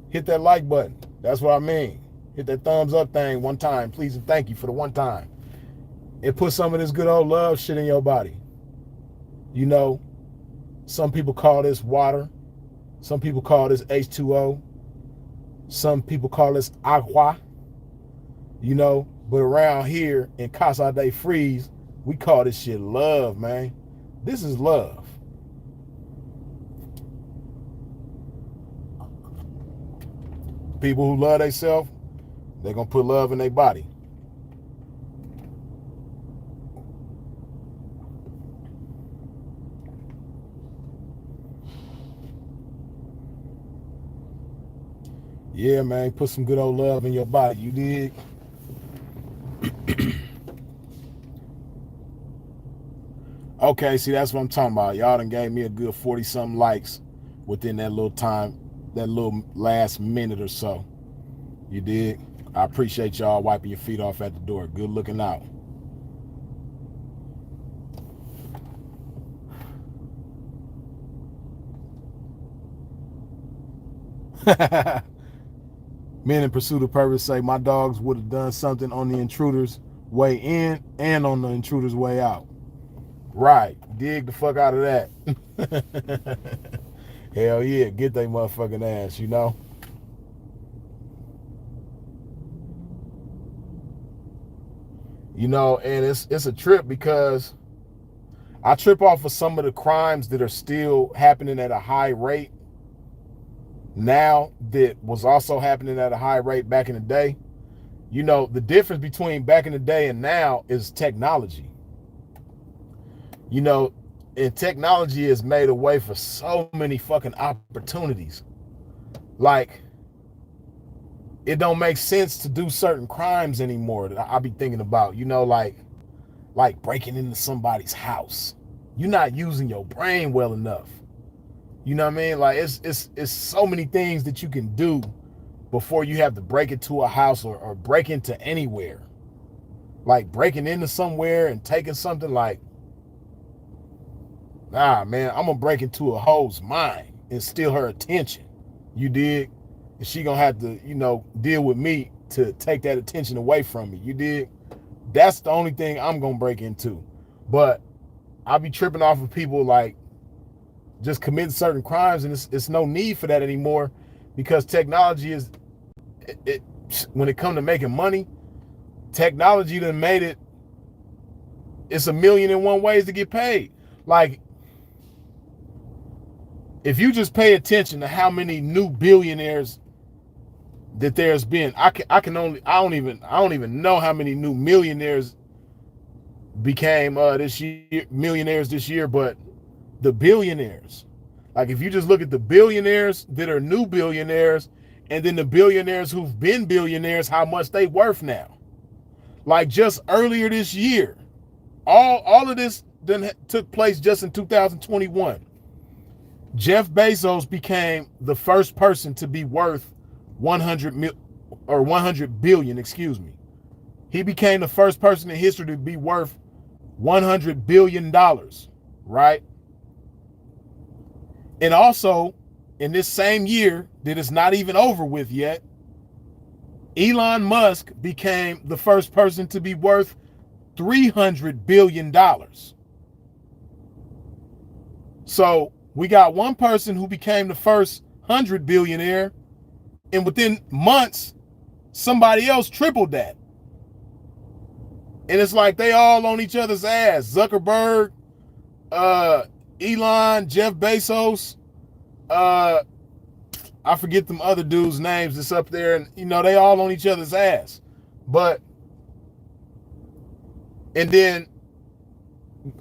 Hit that like button. That's what I mean. Hit that thumbs up thing one time, please, and thank you for the one time. And put some of this good old love shit in your body. You know, some people call this water. Some people call this H2O. Some people call this agua. You know, but around here in Casa de Freeze, we call this shit love, man. This is love. People who love themselves, they're going to put love in their body. Yeah, man, put some good old love in your body, you dig? Okay, see, that's what I'm talking about. Y'all done gave me a good 40-something likes within that little time, that little last minute or so. You dig? I appreciate y'all wiping your feet off at the door. Good looking out. Men in Pursuit of Purpose say my dogs would have done something on the intruder's way in and on the intruder's way out. Right. Dig the fuck out of that. Hell yeah. Get they motherfucking ass, you know? You know, and it's a trip because I trip off of some of the crimes that are still happening at a high rate now that was also happening at a high rate back in the day. You know, the difference between back in the day and now is technology. You know, and technology has made a way for so many fucking opportunities. Like, it don't make sense to do certain crimes anymore that I be thinking about, you know, like breaking into somebody's house. You're not using your brain well enough. You know what I mean? Like, it's so many things that you can do before you have to break into a house or break into anywhere. Like breaking into somewhere and taking something, like, nah, man, I'm gonna break into a hoe's mind and steal her attention. You dig? And she gonna have to, you know, deal with me to take that attention away from me. You dig? That's the only thing I'm gonna break into. But I'll be tripping off of people like just committing certain crimes, and it's no need for that anymore because technology is it when it comes to making money, technology done made it. It's 1,000,001 ways to get paid. Like, if you just pay attention to how many new billionaires that there's been, I don't even know how many new millionaires became this year, millionaires this year, but the billionaires, like if you just look at the billionaires that are new billionaires and then the billionaires who've been billionaires, how much they worth now. Like just earlier this year, all of this then took place just in 2021. Jeff Bezos became the first person to be worth 100 billion, excuse me. He became the first person in history to be worth $100 billion, right? And also, in this same year that is not even over with yet, Elon Musk became the first person to be worth $300 billion. So we got one person who became the first 100 billionaire, and within months, somebody else tripled that. And it's like they all on each other's ass. Zuckerberg, Elon, Jeff Bezos, I forget them other dudes' names that's up there, and you know, they all on each other's ass. But and then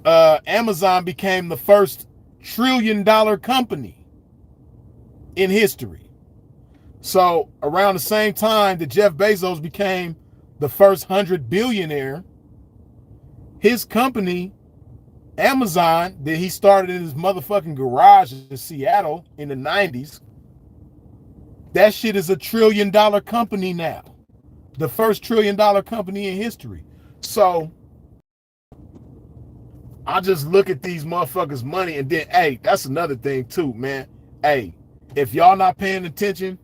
Amazon became the first $1 trillion company in history. So around the same time that Jeff Bezos became the first 100 billionaire, his company, Amazon, that he started in his motherfucking garage in Seattle in the 90s, that shit is a $1 trillion company now. The first $1 trillion company in history. So I just look at these motherfuckers' money, and then, hey, that's another thing too, man. Hey, if y'all not paying attention,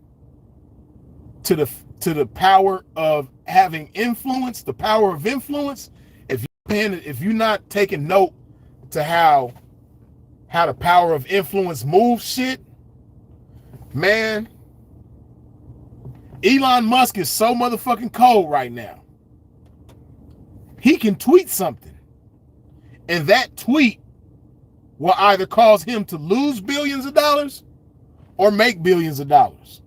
to the power of having influence, the power of influence. If you're not taking note to how the power of influence moves shit, man, Elon Musk is so motherfucking cold right now. He can tweet something, and that tweet will either cause him to lose billions of dollars or make billions of dollars.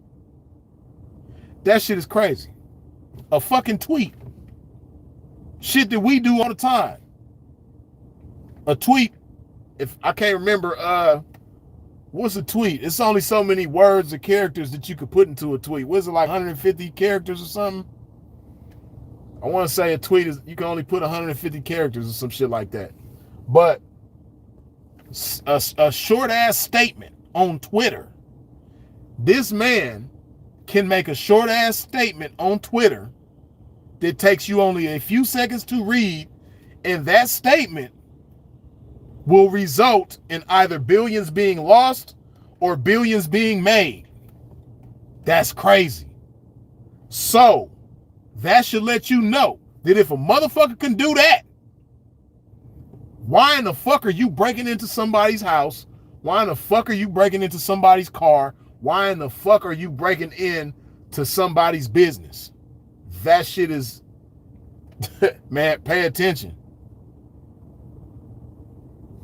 That shit is crazy. A fucking tweet. Shit that we do all the time. A tweet, if I can't remember, what's a tweet? It's only so many words or characters that you could put into a tweet. Was it like 150 characters or something? I want to say a tweet is, you can only put 150 characters or some shit like that. But a short ass statement on Twitter. This man can make a short ass statement on Twitter that takes you only a few seconds to read, and that statement will result in either billions being lost or billions being made. That's crazy. So that should let you know that if a motherfucker can do that, why in the fuck are you breaking into somebody's house? Why in the fuck are you breaking into somebody's car? Why in the fuck are you breaking in to somebody's business? That shit is, man, pay attention.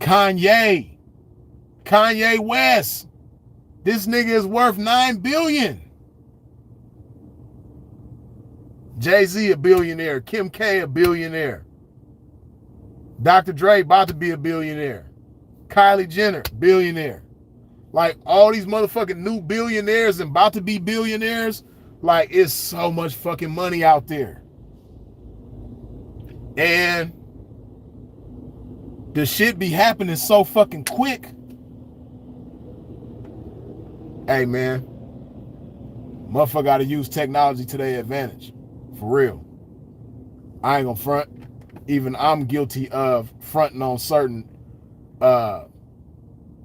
Kanye West, this nigga is worth $9 billion. Jay-Z a billionaire, Kim K a billionaire, Dr. Dre about to be a billionaire, Kylie Jenner billionaire. Like all these motherfucking new billionaires and about to be billionaires, like it's so much fucking money out there. And the shit be happening so fucking quick. Hey man, motherfucker gotta use technology to their advantage. For real. I ain't gonna front. Even I'm guilty of fronting on certain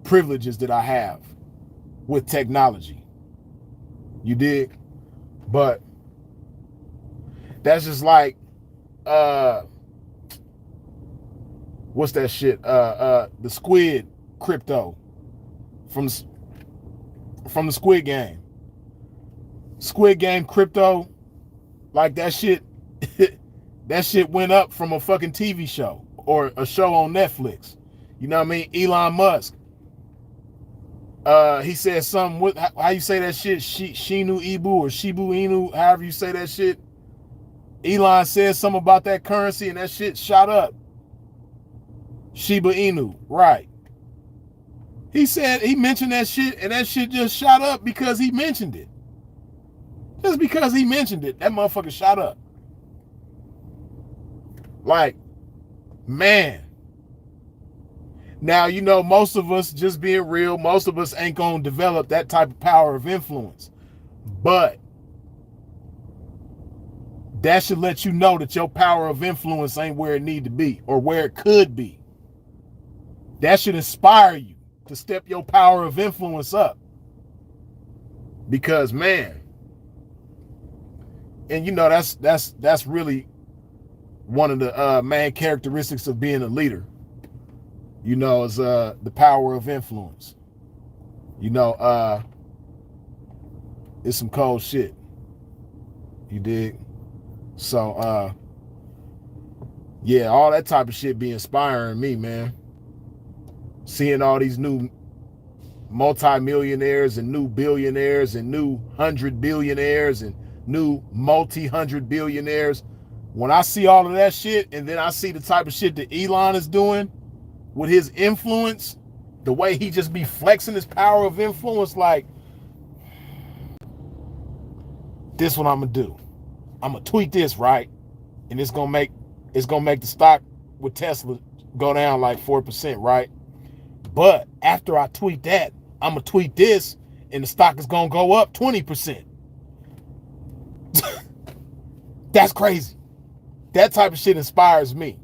privileges that I have with technology. You dig? But that's just like what's that shit? The Squid crypto from the Squid Game. Squid Game crypto, like that shit, that shit went up from a fucking TV show or a show on Netflix. You know what I mean? Elon Musk. He said something, how you say that shit? Shinu Ibu or Shibu Inu, however you say that shit. Elon said something about that currency and that shit shot up. Shiba Inu, right. He said, he mentioned that shit and that shit just shot up because he mentioned it. Just because he mentioned it, that motherfucker shot up. Like, man. Now, you know, most of us, just being real, most of us ain't gonna develop that type of power of influence. But that should let you know that your power of influence ain't where it need to be or where it could be. That should inspire you to step your power of influence up. Because, man, and you know, that's really one of the main characteristics of being a leader. You know, is the power of influence. You know, it's some cold shit. You dig? So, yeah, all that type of shit be inspiring me, man. Seeing all these new multi-millionaires and new billionaires and new 100 billionaires and new multi-100 billionaires. When I see all of that shit and then I see the type of shit that Elon is doing with his influence, the way he just be flexing his power of influence, like, this what I'm gonna do. I'm gonna tweet this, right? And it's gonna make the stock with Tesla go down like 4%, right? But after I tweet that, I'm gonna tweet this and the stock is gonna go up 20%. That's crazy. That type of shit inspires me.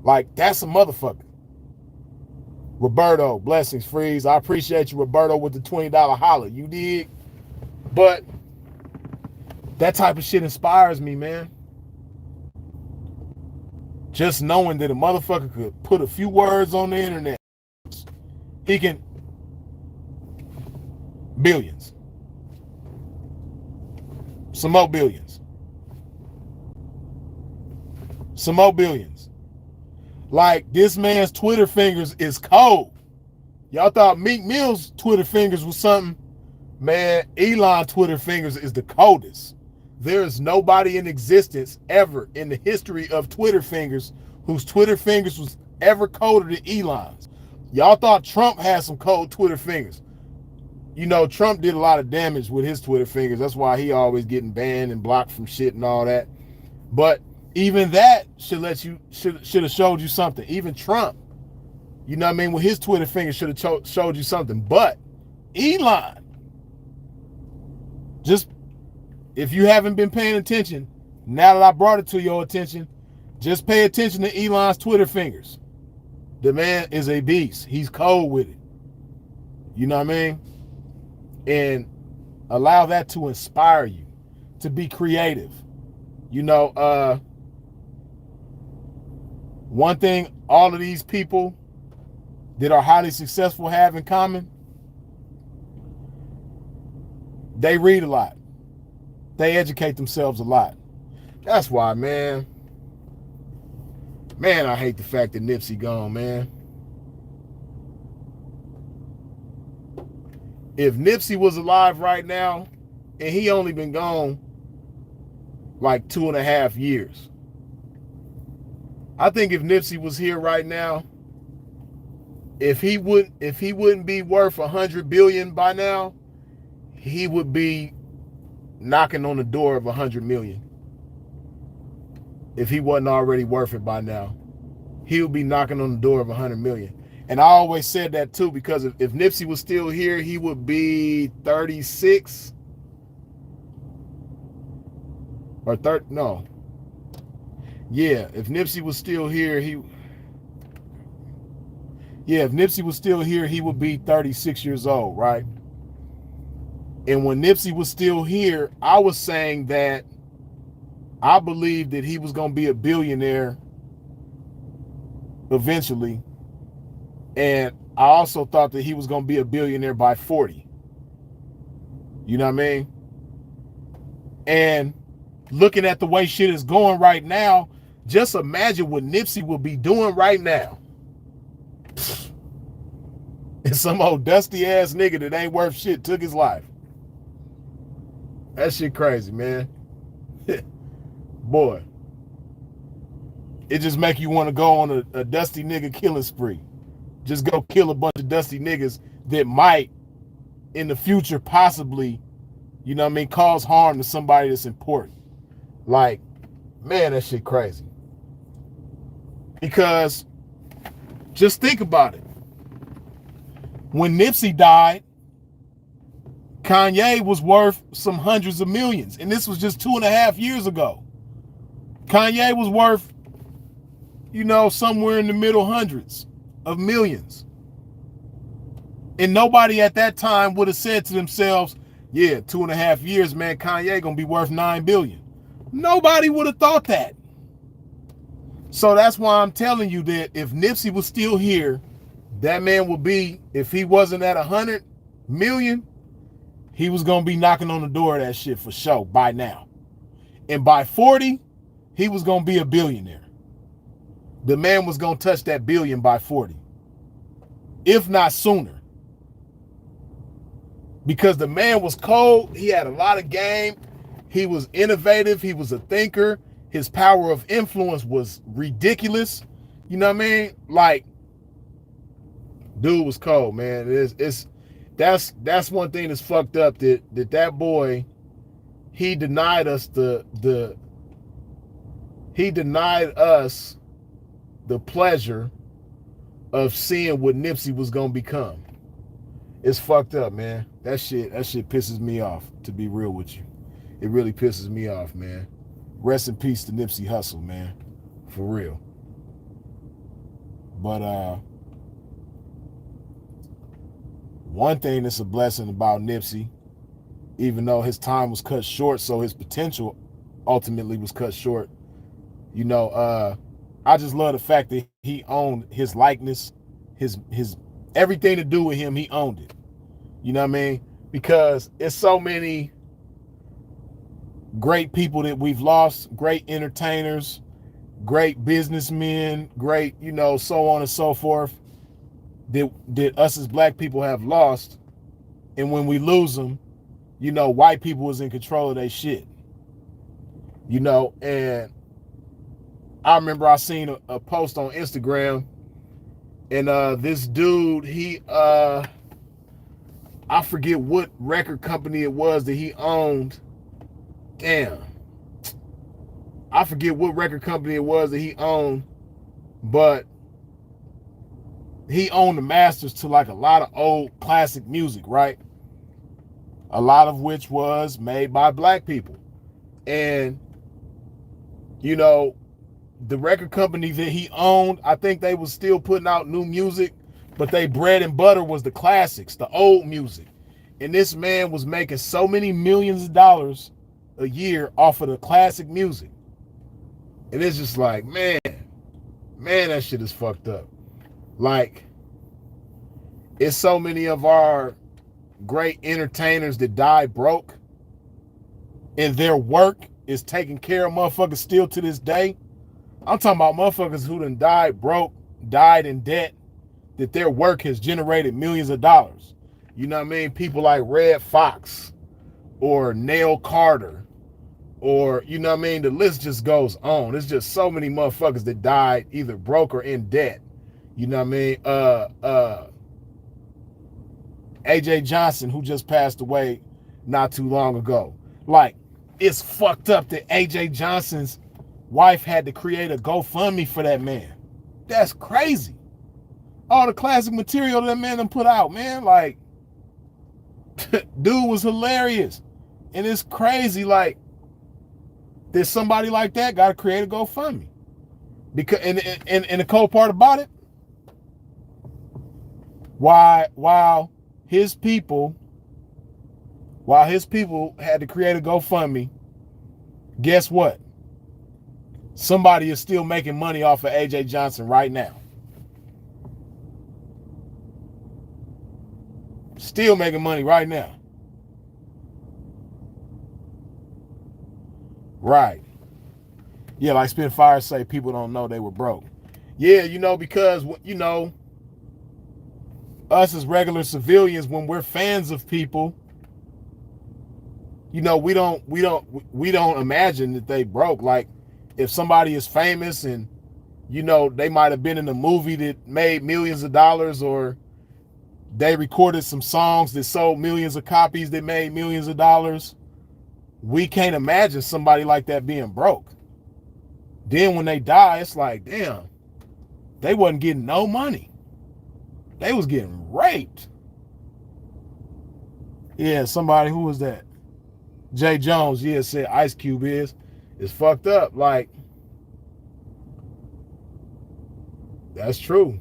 Like, that's a motherfucker. Roberto, blessings, Freeze. I appreciate you, Roberto, with the $20 holler. You dig? But that type of shit inspires me, man. Just knowing that a motherfucker could put a few words on the internet, he can billions, some more billions, some more billions. Like, this man's Twitter fingers is cold. Y'all thought Meek Mill's Twitter fingers was something. Man, Elon Twitter fingers is the coldest. There is nobody in existence ever in the history of Twitter fingers whose Twitter fingers was ever colder than Elon's. Y'all thought Trump had some cold Twitter fingers. You know, Trump did a lot of damage with his Twitter fingers. That's why he always getting banned and blocked from shit and all that. But even that should have showed you something. Even Trump, you know what I mean, with his Twitter fingers should have showed you something. But Elon, just, if you haven't been paying attention, now that I brought it to your attention, just pay attention to Elon's Twitter fingers. The man is a beast. He's cold with it. You know what I mean? And allow that to inspire you to be creative. You know, one thing all of these people that are highly successful have in common, they read a lot. They educate themselves a lot. That's why, man, I hate the fact that Nipsey gone, man. If Nipsey was alive right now, and he only been gone like 2.5 years, I think if Nipsey was here right now, if he wouldn't be worth 100 billion by now, he would be knocking on the door of 100 million. If he wasn't already worth it by now, he would be knocking on the door of 100 million. And I always said that too, because if Nipsey was still here, he would be 36 or 30. No. Yeah, if Nipsey was still here, if Nipsey was still here, he would be 36 years old, right? And when Nipsey was still here, I was saying that I believed that he was going to be a billionaire eventually. And I also thought that he was going to be a billionaire by 40. You know what I mean? And looking at the way shit is going right now, just imagine what Nipsey will be doing right now. And some old dusty ass nigga that ain't worth shit took his life. That shit crazy, man. Boy. It just make you want to go on a dusty nigga killing spree. Just go kill a bunch of dusty niggas that might, in the future, possibly, you know what I mean, cause harm to somebody that's important. Like, man, that shit crazy. Because, just think about it. When Nipsey died, Kanye was worth some hundreds of millions. And this was just 2.5 years ago. Kanye was worth, you know, somewhere in the middle hundreds of millions. And nobody at that time would have said to themselves, yeah, 2.5 years, man, Kanye gonna be worth 9 billion. Nobody would have thought that. So that's why I'm telling you that if Nipsey was still here, that man would be, if he wasn't at 100 million, he was gonna be knocking on the door of that shit for sure by now. And by 40, he was gonna be a billionaire. The man was gonna touch that billion by 40, if not sooner. Because the man was cold, he had a lot of game, he was innovative, he was a thinker, his power of influence was ridiculous. You know what I mean? Like, dude was cold, man. That's one thing that's fucked up, that boy, he denied us the pleasure of seeing what Nipsey was gonna become. It's fucked up, man. That shit pisses me off, to be real with you. It really pisses me off, man. Rest in peace to Nipsey Hussle, man. For real. But one thing that's a blessing about Nipsey even though his time was cut short, so his potential ultimately was cut short. You know, I just love the fact that he owned his likeness, his everything to do with him, he owned it. You know what I mean? Because it's so many great people that we've lost, great entertainers, great businessmen, great, you know, so on and so forth, that us as black people have lost. And when we lose them, you know, white people was in control of their shit. You know, and I remember I seen a post on Instagram, and this dude, I forget what record company it was that he owned. Damn. I forget what record company it was that he owned, but he owned the masters to like a lot of old classic music, right? A lot of which was made by black people. And, you know, the record company that he owned, I think they was still putting out new music, but they bread and butter was the classics, the old music. And this man was making so many millions of dollars a year off of the classic music. And it's just like, man, that shit is fucked up. Like, it's so many of our great entertainers that died broke, and their work is taking care of motherfuckers still to this day. I'm talking about motherfuckers who done died broke, died in debt, that their work has generated millions of dollars. You know what I mean? People like Red Fox or Nail Carter, or, you know what I mean? The list just goes on. There's just so many motherfuckers that died either broke or in debt. You know what I mean? AJ Johnson, who just passed away not too long ago. Like, it's fucked up that AJ Johnson's wife had to create a GoFundMe for that man. That's crazy. All the classic material that man done put out, man. Like, dude was hilarious. And it's crazy, like, that somebody like that got to create a GoFundMe. Because, and the cool part about it, while his people had to create a GoFundMe, guess what? Somebody is still making money off of AJ Johnson right now. Still making money right now. Right. Yeah, like Spitfire say, people don't know they were broke. Yeah, you know, because, you know, us as regular civilians, when we're fans of people, you know, we don't imagine that they broke. Like, if somebody is famous and, you know, they might have been in a movie that made millions of dollars, or they recorded some songs that sold millions of copies that made millions of dollars, we can't imagine somebody like that being broke. Then when they die, it's like, damn, they wasn't getting no money. They was getting raped. Yeah, somebody, who was that? Jay Jones, yeah, said Ice Cube is. It's fucked up. Like, that's true.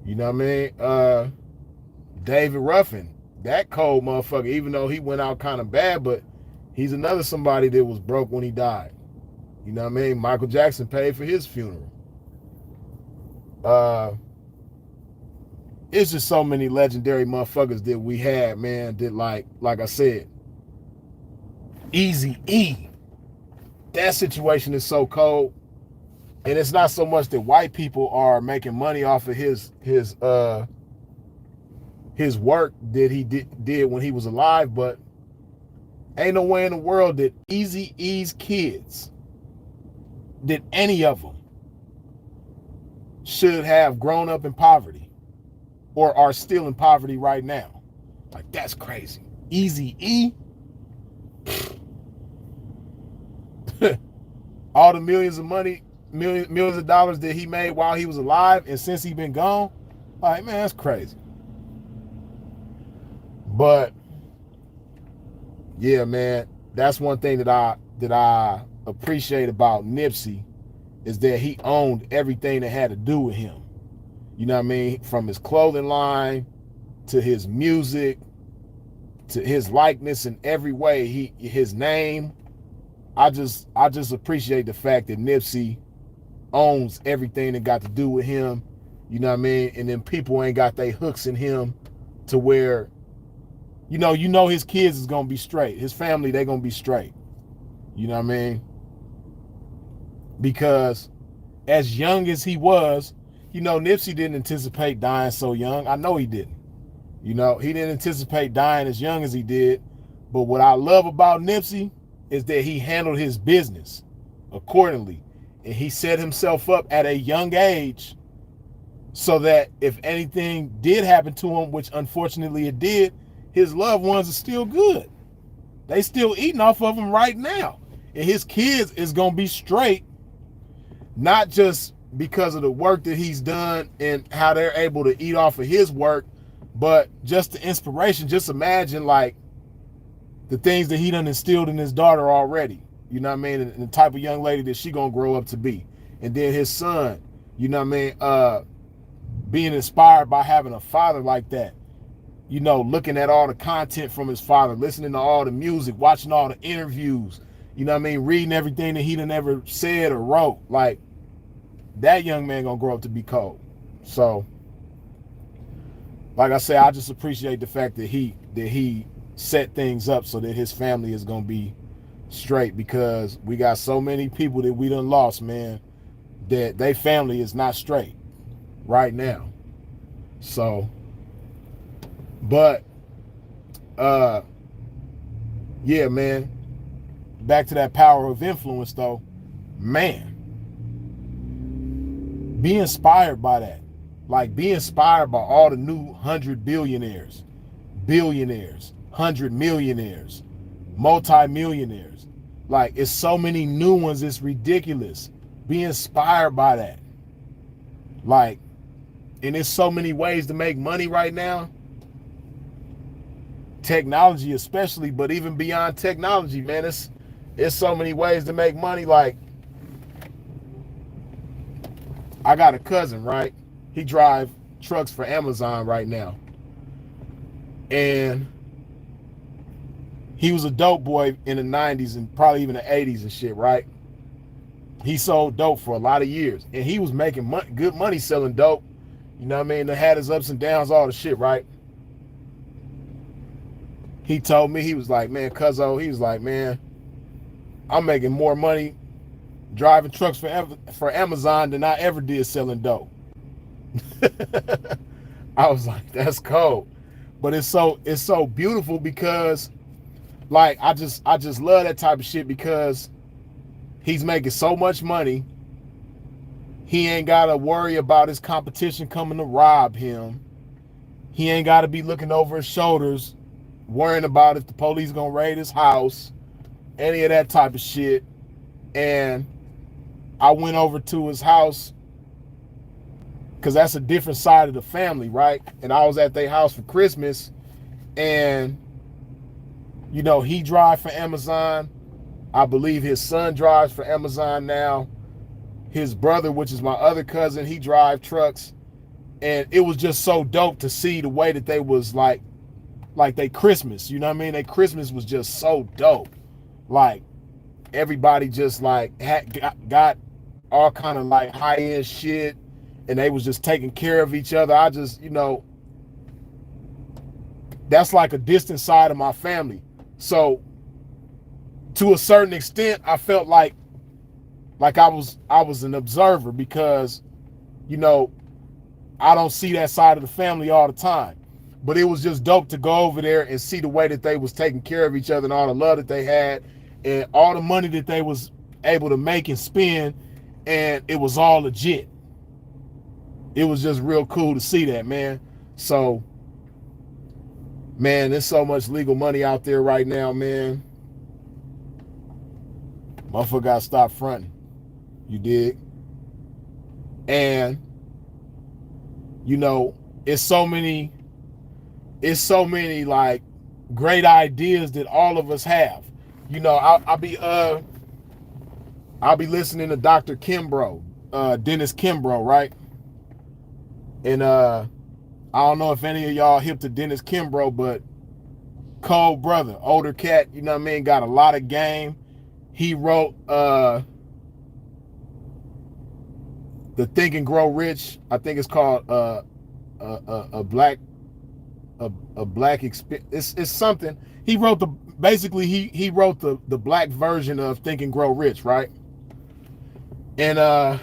You know what I mean? David Ruffin, that cold motherfucker, even though he went out kind of bad, but he's another somebody that was broke when he died. You know what I mean? Michael Jackson paid for his funeral. It's just so many legendary motherfuckers that we had, man, that like I said, Eazy-E. That situation is so cold. And it's not so much that white people are making money off of his work that he did when he was alive, but ain't no way in the world that Eazy-E's kids, that any of them should have grown up in poverty or are still in poverty right now. Like, that's crazy. Eazy-E, all the millions of dollars that he made while he was alive, and since he been gone, like, man, that's crazy. But yeah, man, that's one thing that I appreciate about Nipsey, is that he owned everything that had to do with him. You know what I mean? From his clothing line to his music to his likeness in every way. His name. I just appreciate the fact that Nipsey owns everything that got to do with him. You know what I mean? And then people ain't got their hooks in him to where, you know his kids is gonna be straight. His family, they gonna be straight. You know what I mean? Because as young as he was, Nipsey didn't anticipate dying so young. I know he didn't. He didn't anticipate dying as young as he did. But what I love about Nipsey is that he handled his business accordingly. And he set himself up at a young age so that if anything did happen to him, which unfortunately it did, his loved ones are still good. They still eating off of him right now. And his kids is going to be straight, not just because of the work that he's done and how they're able to eat off of his work, but just the inspiration. Just imagine like the things that he done instilled in his daughter already, you know what I mean? And the type of young lady that she gonna grow up to be. And then his son, you know what I mean? Being inspired by having a father like that, looking at all the content from his father, listening to all the music, watching all the interviews, you know what I mean? Reading everything that he done ever said or wrote. Like, that young man gonna grow up to be cold. So, like I say, I just appreciate the fact that he set things up so that his family is gonna be straight, because we got so many people that we done lost, man, that their family is not straight right now. So, but yeah, man, back to that power of influence though, man, be inspired by that. Like, be inspired by all the new 100 billionaires, 100 millionaires, multi-millionaires. Like, it's so many new ones, it's ridiculous. Be inspired by that. Like, and there's so many ways to make money right now. Technology especially, but even beyond technology, man, it's so many ways to make money. Like, I got a cousin, right? He drives trucks for Amazon right now. And he was a dope boy in the 90s and probably even the 80s and shit, right? He sold dope for a lot of years. And he was making good money selling dope. You know what I mean? They had his ups and downs, all the shit, right? He told me, he was like, man, cuzzo, he was like, man, I'm making more money driving trucks for Amazon than I ever did selling dope. I was like, that's cold. But it's so beautiful because, like, I just love that type of shit, because he's making so much money. He ain't got to worry about his competition coming to rob him. He ain't got to be looking over his shoulders, worrying about if the police gonna raid his house, any of that type of shit. And I went over to his house because that's a different side of the family, right? And I was at their house for Christmas, and he drives for Amazon. I believe his son drives for Amazon now. His brother, which is my other cousin, he drives trucks. And it was just so dope to see the way that they was like they Christmas, you know what I mean? Their Christmas was just so dope. Like, everybody just like got all kind of like high-end shit, and they was just taking care of each other. I just, that's like a distant side of my family. So to a certain extent, I felt like I was an observer, because, I don't see that side of the family all the time. But it was just dope to go over there and see the way that they was taking care of each other, and all the love that they had, and all the money that they was able to make and spend, and it was all legit. It was just real cool to see that, man. So, man, there's so much legal money out there right now, man. Motherfucker gotta stop fronting. You dig? And, it's so many like great ideas that all of us have. I'll be listening to Dr. Kimbrough, Dennis Kimbrough, right? And I don't know if any of y'all hip to Dennis Kimbrough, but Cold brother, older cat, you know what I mean, got a lot of game. He wrote the Think and Grow Rich. I think it's called a black experience. It's something. He wrote he wrote the black version of Think and Grow Rich, right? And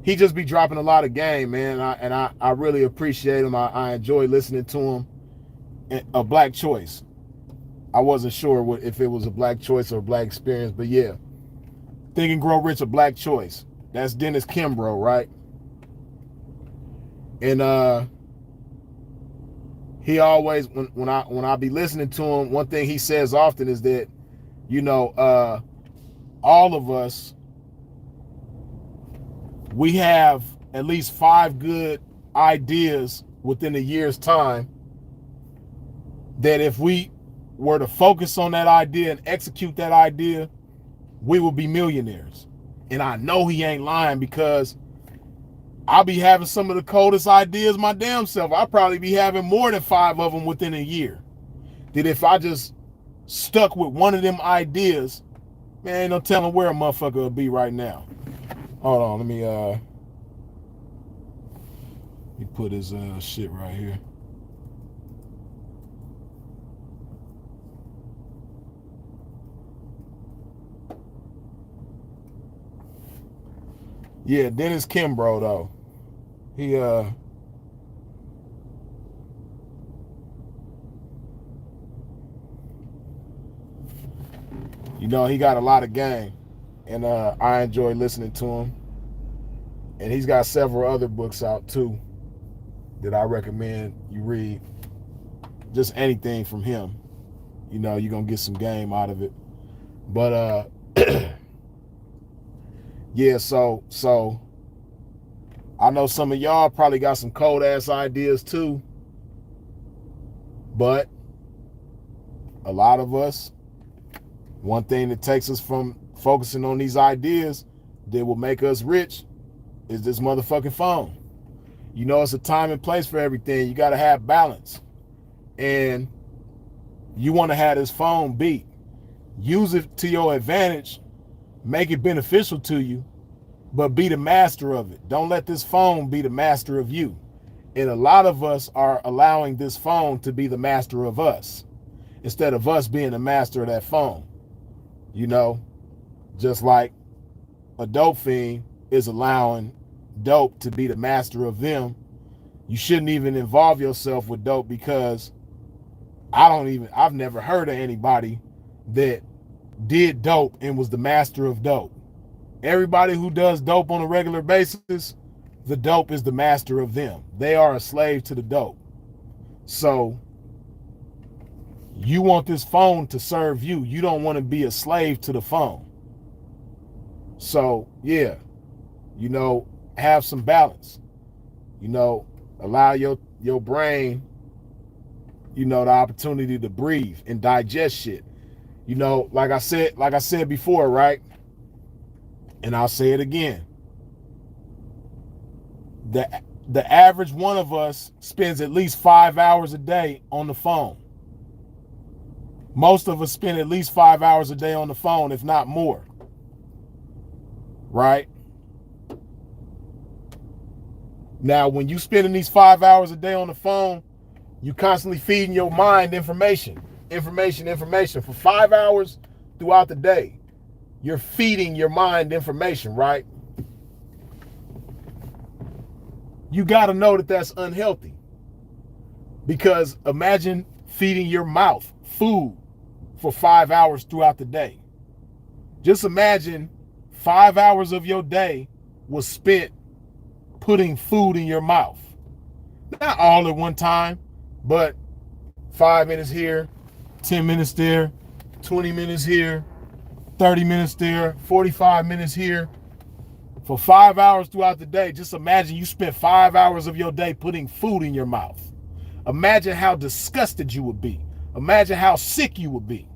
he just be dropping a lot of game, man. I really appreciate him. I enjoy listening to him. A black choice. I wasn't sure if it was a black choice or a black experience, but yeah. Think and Grow Rich, a black choice. That's Dennis Kimbrough, right? And he always, when I be listening to him, one thing he says often is that, you know, all of us, we have at least 5 good ideas within a year's time that if we were to focus on that idea and execute that idea, we will be millionaires. And I know he ain't lying, because I'll be having some of the coldest ideas my damn self. I'll probably be having more than 5 of them within a year. That if I just stuck with one of them ideas, man, ain't no telling where a motherfucker will be right now. Hold on, let me put his shit right here. Yeah, Dennis Kimbrough though. He you know, he got a lot of game, and I enjoy listening to him. And he's got several other books out too that I recommend you read. Just anything from him, you know, you're gonna get some game out of it. But yeah, so I know some of y'all probably got some cold ass ideas too, but a lot of us, one thing that takes us from focusing on these ideas that will make us rich is this motherfucking phone. You know, it's a time and place for everything. You got to have balance. And you want to have this phone beat. Use it to your advantage. Make it beneficial to you, but be the master of it. Don't let this phone be the master of you. And a lot of us are allowing this phone to be the master of us, instead of us being the master of that phone. You know, just like a dope fiend is allowing dope to be the master of them. You shouldn't even involve yourself with dope, because I've never heard of anybody that did dope and was the master of dope. Everybody who does dope on a regular basis, the dope is the master of them. They are a slave to the dope. So you want this phone to serve you. You don't want to be a slave to the phone. So yeah, you know, have some balance. You know, allow your brain, you know, the opportunity to breathe and digest shit. You know, like I said before, right? And I'll say it again. The average one of us spends at least 5 hours a day on the phone. Most of us spend at least 5 hours a day on the phone, if not more. Right? Now, when you spending these 5 hours a day on the phone, you constantly feeding your mind information for 5 hours throughout the day. You're feeding your mind information, right? You got to know that that's unhealthy. Because imagine feeding your mouth food for 5 hours throughout the day. Just imagine 5 hours of your day was spent putting food in your mouth. Not all at one time, but 5 minutes here, 10 minutes there, 20 minutes here, 30 minutes there, 45 minutes here. For 5 hours throughout the day, just imagine you spent 5 hours of your day putting food in your mouth. Imagine how disgusted you would be. Imagine how sick you would be.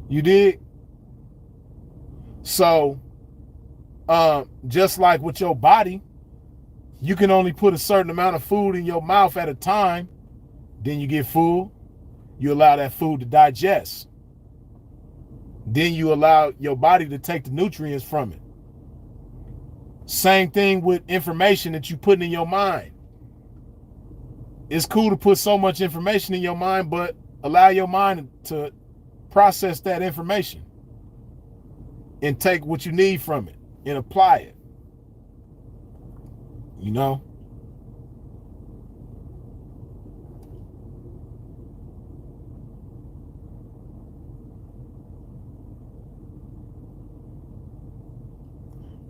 You dig? So, just like with your body, you can only put a certain amount of food in your mouth at a time. Then you get full. You allow that food to digest. Then you allow your body to take the nutrients from it. Same thing with information that you put in your mind. It's cool to put so much information in your mind, but allow your mind to process that information and take what you need from it and apply it. You know?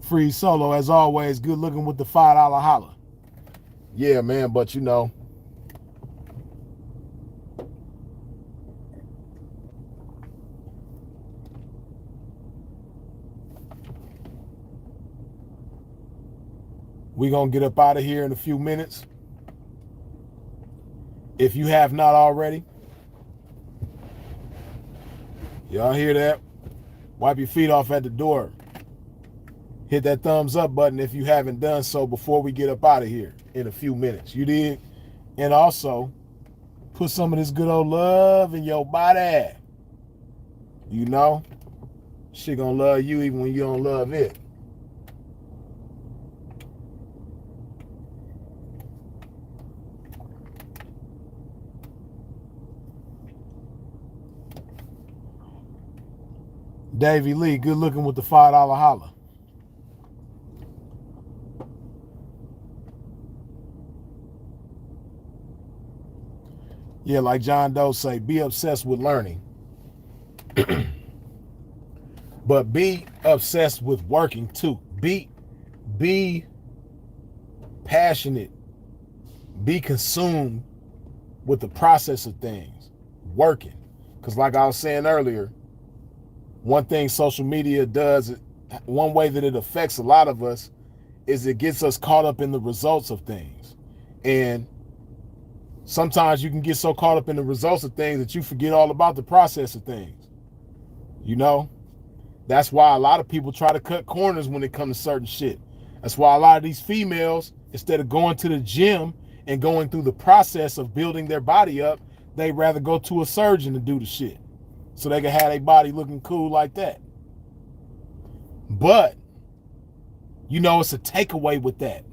Free Solo, as always, good looking with the $5 holla. Yeah, man, but you know, we're going to get up out of here in a few minutes. If you have not already, y'all hear that? Wipe your feet off at the door. Hit that thumbs up button if you haven't done so before we get up out of here in a few minutes. You did? And also, put some of this good old love in your body. You know? She gonna love you even when you don't love it. Davey Lee, good looking with the $5 holla. Yeah, like John Doe say, be obsessed with learning. But be obsessed with working too. Be passionate. Be consumed with the process of things. Working. Because like I was saying earlier, one thing social media does, one way that it affects a lot of us, is it gets us caught up in the results of things. And sometimes you can get so caught up in the results of things that you forget all about the process of things. You know? That's why a lot of people try to cut corners when it comes to certain shit. That's why a lot of these females, instead of going to the gym and going through the process of building their body up, they'd rather go to a surgeon to do the shit, so they can have their body looking cool like that. But, you know, it's a takeaway with that.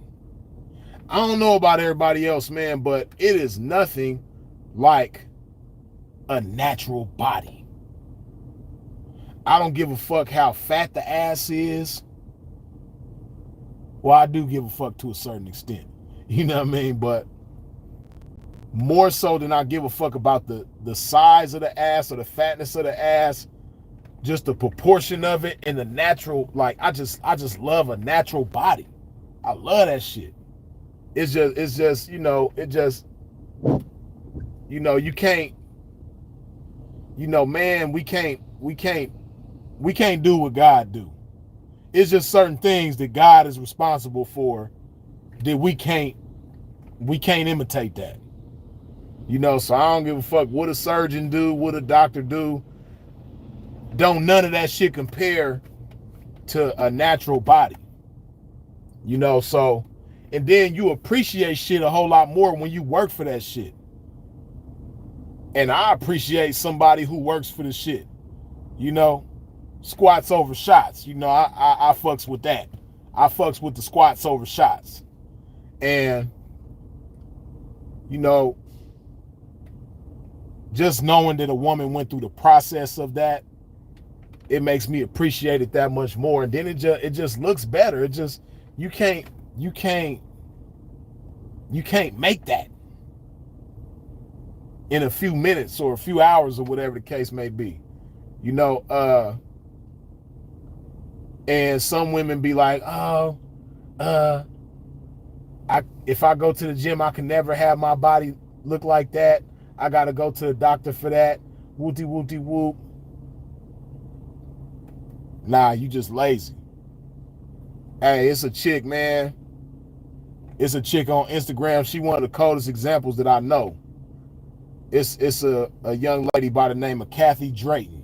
I don't know about everybody else, man, but it is nothing like a natural body. I don't give a fuck how fat the ass is. Well, I do give a fuck to a certain extent. You know what I mean? But more so than I give a fuck about the size of the ass or the fatness of the ass, just the proportion of it and the natural, like I just love a natural body. I love that shit. It's just, you know, it just, you know, you can't, you know, man, we can't do what God do. It's just certain things that God is responsible for that we can't imitate that. You know, so I don't give a fuck what a surgeon do, what a doctor do. Don't none of that shit compare to a natural body. You know, so, and then you appreciate shit a whole lot more when you work for that shit. And I appreciate somebody who works for the shit. You know, squats over shots. You know, I fucks with that. I fucks with the squats over shots. And, you know, just knowing that a woman went through the process of that, it makes me appreciate it that much more. And then it just looks better. It just, you can't make that in a few minutes or a few hours or whatever the case may be. You know, and some women be like, oh, if I go to the gym, I can never have my body look like that. I got to go to the doctor for that. Wooty wooty whoop. Nah, you just lazy. Hey, it's a chick, man. It's a chick on Instagram. She one of the coldest examples that I know. It's a young lady by the name of Kathy Drayton.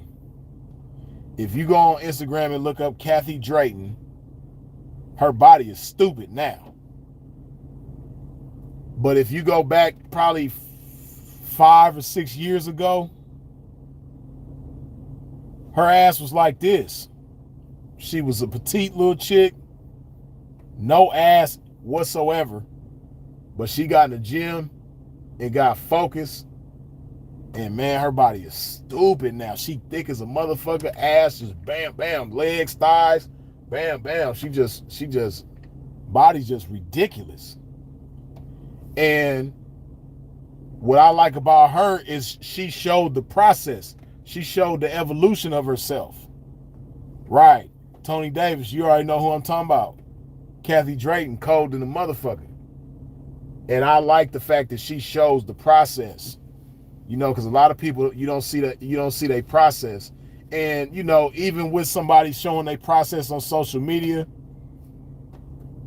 If you go on Instagram and look up Kathy Drayton, her body is stupid now. But if you go back probably 5 or 6 years ago, her ass was like this. She was a petite little chick, no ass whatsoever, but she got in the gym and got focused, and man, her body is stupid now. She thick as a motherfucker, ass just bam, bam, legs, thighs, bam, bam. She just, body's just ridiculous. And what I like about her is she showed the process. She showed the evolution of herself. Right. Tony Davis, you already know who I'm talking about. Kathy Drayton, cold than a motherfucker. And I like the fact that she shows the process. You know, because a lot of people, you don't see their process. And, you know, even with somebody showing their process on social media,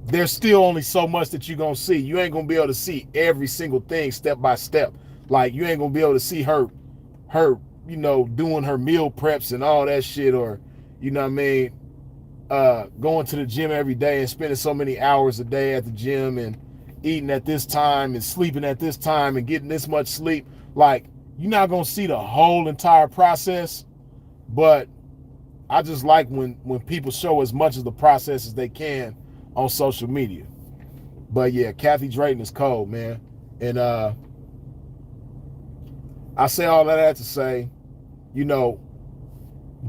there's still only so much that you're going to see. You ain't going to be able to see every single thing step by step. Like, you ain't going to be able to see her, you know, doing her meal preps and all that shit, or, you know what I mean, going to the gym every day and spending so many hours a day at the gym and eating at this time and sleeping at this time and getting this much sleep. Like, you're not going to see the whole entire process, but I just like when people show as much of the process as they can on social media. But yeah, Kathy Drayton is cold, man. And I say all of that to say, you know,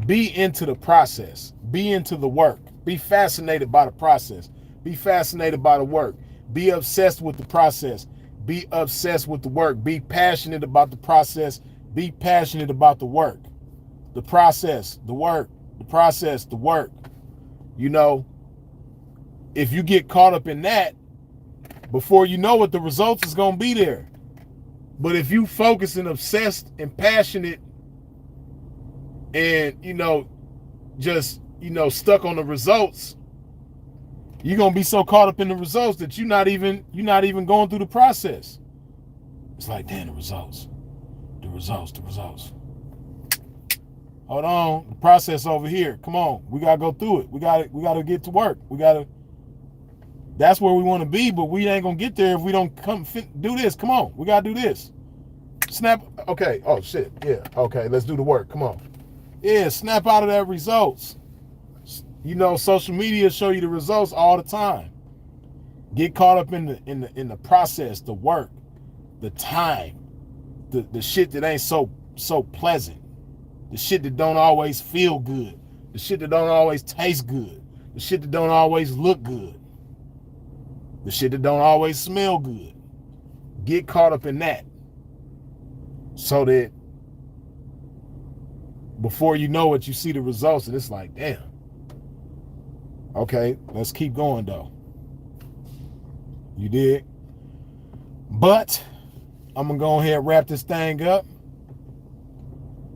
be into the process. Be into the work. Be fascinated by the process. Be fascinated by the work. Be obsessed with the process. Be obsessed with the work. Be passionate about the process. Be passionate about the work. The process, the work, the process, the work. You know, if you get caught up in that, before you know it, the results is going to be there. But if you focus and obsessed and passionate and, you know, just, you know, stuck on the results, you're going to be so caught up in the results that you're not even going through the process. It's like, damn, the results. Hold on, the process over here. Come on, we got to go through it. We got to get to work. That's where we want to be, but we ain't going to get there if we don't do this. Come on, we got to do this. Snap. Okay. Oh, shit. Yeah. Okay, let's do the work. Come on. Yeah, snap out of that results. You know, social media show you the results all the time. Get caught up in the process, the work, the time, the shit that ain't so pleasant, the shit that don't always feel good, the shit that don't always taste good, the shit that don't always look good, the shit that don't always smell good. Get caught up in that, so that before you know it, you see the results and it's like, damn. Okay, let's keep going though. You dig? But I'm gonna go ahead and wrap this thing up.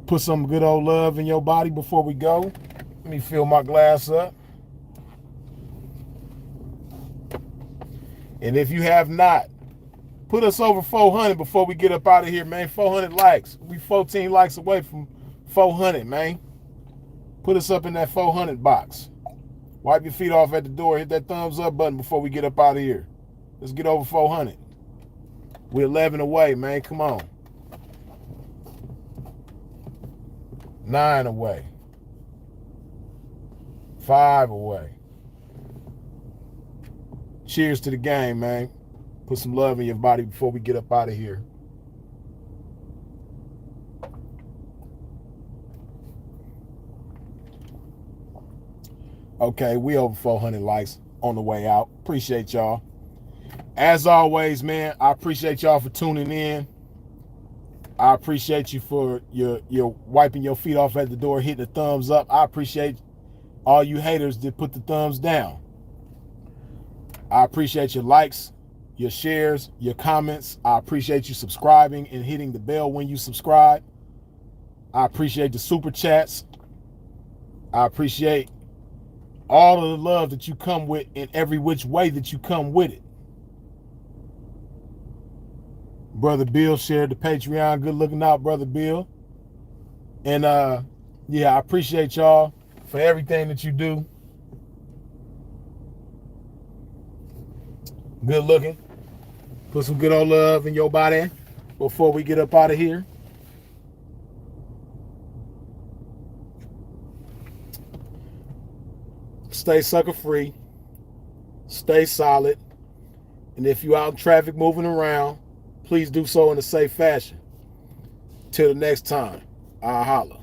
Put some good old love in your body before we go. Let me fill my glass up. And if you have not, put us over 400 before we get up out of here, man. 400 likes. We 14 likes away from 400, man. Put us up in that 400 box. Wipe your feet off at the door. Hit that thumbs up button before we get up out of here. Let's get over 400. We're 11 away, man. Come on. 9 away. 5 away. Cheers to the game, man. Put some love in your body before we get up out of here. Okay, we over 400 likes on the way out. Appreciate y'all. As always, man, I appreciate y'all for tuning in. I appreciate you for your wiping your feet off at the door, hitting the thumbs up. I appreciate all you haters that put the thumbs down. I appreciate your likes, your shares, your comments. I appreciate you subscribing and hitting the bell when you subscribe. I appreciate the super chats. I appreciate all of the love that you come with in every which way that you come with it. Brother Bill shared the Patreon. Good looking out, Brother Bill. And yeah, I appreciate y'all for everything that you do. Good looking. Put some good old love in your body. before we get up out of here? Stay sucker free. Stay solid. And if you're out in traffic moving around, please do so in a safe fashion. Till the next time, I'll holla.